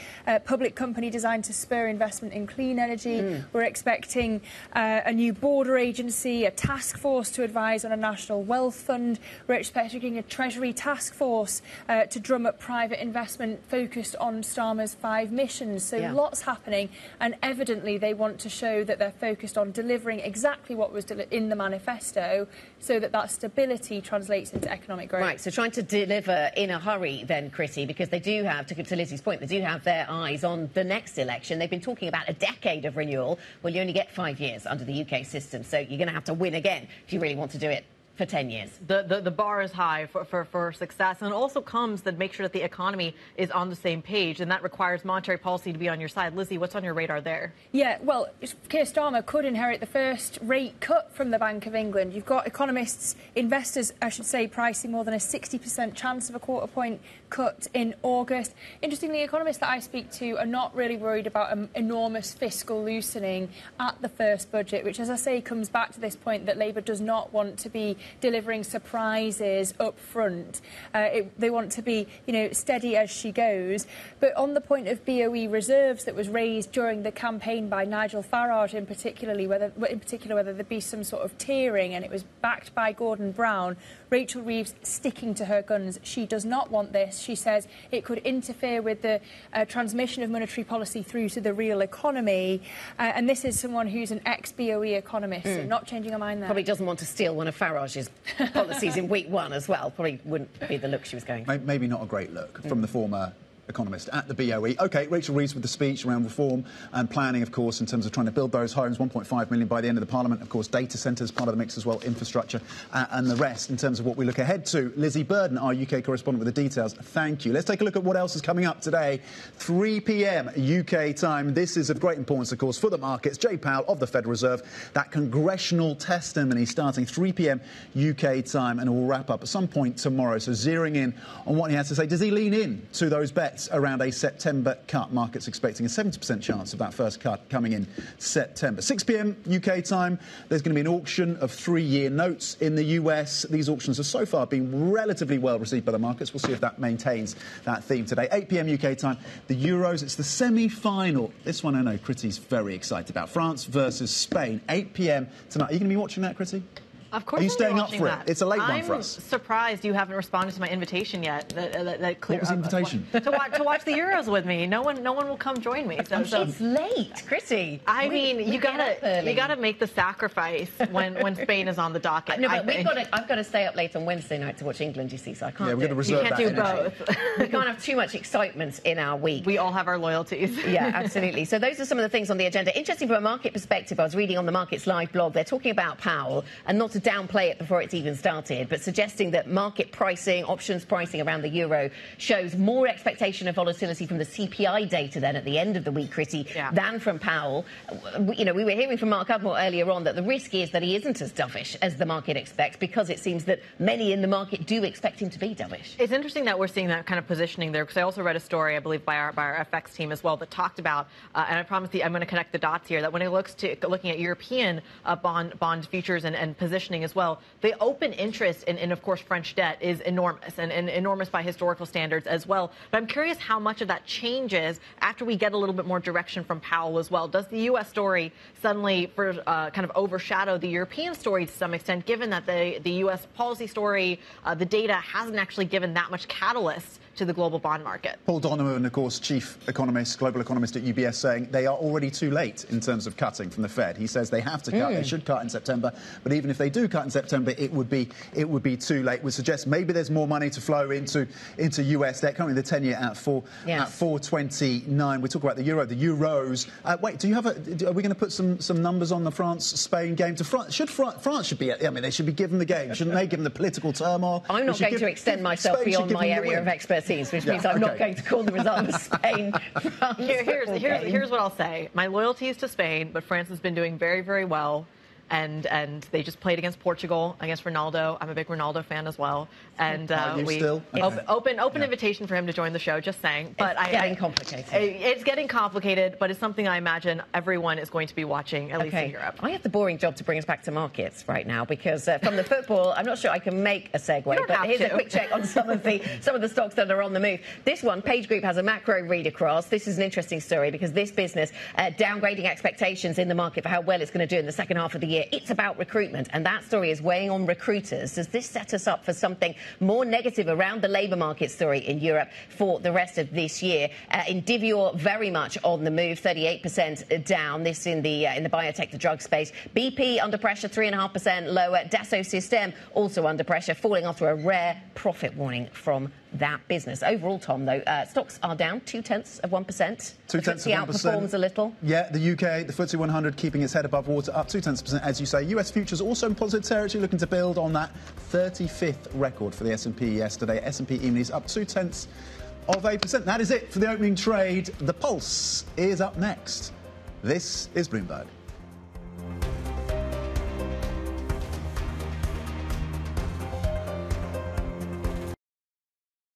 public company designed to spur investment in clean energy. We're expecting a new border agency, a task force to advise on a national wealth fund. We're expecting a Treasury task force to drum up private investment focused on Starmer's 5 missions. So lots happening, and evidently they want to show that they're focused on delivering exactly what was in the manifesto so that stability translates into economic growth. Right, so trying to deliver in a hurry then, Kriti, because they do have, to Lizzie's point, they do have their eyes on the next election. They've been talking about a decade of renewal. Well, you only get 5 years under the UK system, so you're going to have to win again if you really want to do it for 10 years. The bar is high for success, and it also comes that make sure that the economy is on the same page, and that requires monetary policy to be on your side. Lizzie, what's on your radar there? Yeah, well, Keir Starmer could inherit the first rate cut from the Bank of England. You've got economists, investors, I should say, pricing more than a 60% chance of a quarter-point cut in August. Interestingly, economists that I speak to are not really worried about an enormous fiscal loosening at the first budget, which, as I say, comes back to this point that Labour does not want to be delivering surprises up front. They want to be, steady as she goes. But on the point of BOE reserves that was raised during the campaign by Nigel Farage, in particular, whether there be some sort of tiering, and it was backed by Gordon Brown, Rachel Reeves sticking to her guns. She does not want this. She says it could interfere with the transmission of monetary policy through to the real economy. And this is someone who's an ex-BOE economist, so not changing her mind there. Probably doesn't want to steal one of Farage's policies in week one as well. Probably wouldn't be the look she was going for. Maybe not a great look from the former economist at the BOE. OK, Rachel Reeves with the speech around reform and planning, of course, in terms of trying to build those homes, 1.5 million by the end of the Parliament. Of course, data centres, part of the mix as well, infrastructure and the rest in terms of what we look ahead to. Lizzie Burden, our UK correspondent with the details. Thank you. Let's take a look at what else is coming up today. 3 p.m. UK time. This is of great importance, of course, for the markets. Jerome Powell of the Federal Reserve, that congressional testimony starting 3 p.m. UK time, and it will wrap up at some point tomorrow. So zeroing in on what he has to say. Does he lean in to those bets around a September cut? Markets expecting a 70% chance of that first cut coming in September. 6 p.m. UK time, there's going to be an auction of 3-year notes in the US. These auctions have so far been relatively well received by the markets. We'll see if that maintains that theme today. 8 p.m. UK time, the Euros. It's the semi-final. This one I know Kriti's very excited about. France versus Spain. 8 p.m. tonight. Are you going to be watching that, Kriti? Of course, are you I'm staying up watching for that. it? It's a late one for us. I'm surprised you haven't responded to my invitation yet. What was the invitation? To watch the Euros with me. No one will come join me. So it's late, Kriti. I mean, you gotta make the sacrifice when Spain is on the docket. No, but I've got to stay up late on Wednesday night to watch England. You see, so I can't. Yeah, we're going to reserve that You can't do energy. both. We can't have too much excitement in our week. We all have our loyalties. Yeah, absolutely. So those are some of the things on the agenda. Interesting from a market perspective. I was reading on the Markets Live blog. They're talking about Powell, and not to downplay it before it's even started, but suggesting that market pricing, options pricing around the euro shows more expectation of volatility from the CPI data then at the end of the week, Kriti, than from Powell. We were hearing from Mark Udmore earlier on that the risk is that he isn't as dovish as the market expects, because it seems that many in the market do expect him to be dovish. It's interesting that we're seeing that kind of positioning there, because I also read a story, I believe, by our FX team as well, that talked about, and I promise you I'm going to connect the dots here, that when it looking at European bond futures and positioning as well, the open interest in, of course, French debt is enormous, and enormous by historical standards as well. But I'm curious how much of that changes after we get a little bit more direction from Powell as well. Does the U.S. story suddenly kind of overshadow the European story to some extent, given that the U.S. policy story, the data hasn't actually given that much catalyst to the global bond market? Paul Donovan, of course, chief economist, global economist at UBS, saying they are already too late in terms of cutting from the Fed. He says they have to cut, they should cut in September, but even if they do cut in September, it would be too late. Would suggest maybe there's more money to flow into US debt. Currently, the 10-year at 4.29. We talk about the euro, the euros. Wait, do you have are we going to put some numbers on the France-Spain game? France should be. I mean, they should be given the game, shouldn't they? Given the political turmoil. I'm not going to extend myself beyond my area of expertise, which means I'm not going to call the result of Spain. Here's what I'll say. My loyalty is to Spain, but France has been doing very, very well. And they just played against Portugal, against Ronaldo. I'm a big Ronaldo fan as well. And open invitation for him to join the show, just saying. But it's getting complicated. It's getting complicated, but it's something I imagine everyone is going to be watching, at least in Europe. I have the boring job to bring us back to markets right now, because from the football, I'm not sure I can make a segue, but here's a quick check on some of the stocks that are on the move. This one, Page Group, has a macro read across. This is an interesting story, because this business downgrading expectations in the market for how well it's going to do in the second half of the year. It's about recruitment, and that story is weighing on recruiters. Does this set us up for something more negative around the labour market story in Europe for the rest of this year? Indivior very much on the move, 38% down. This in the biotech, the drug space. BP under pressure, 3.5% lower. Dassault Systèmes also under pressure, falling after a rare profit warning from that business. Overall, Tom, though, stocks are down 0.2%. 2/10 of 1%. Outperforms a little. Yeah, the UK, the FTSE 100, keeping its head above water, up 0.2%, as you say. US futures also in positive territory, looking to build on that 35th record for the S&P yesterday. S&P E-minis up 0.2%. That is it for the opening trade. The Pulse is up next. This is Bloomberg.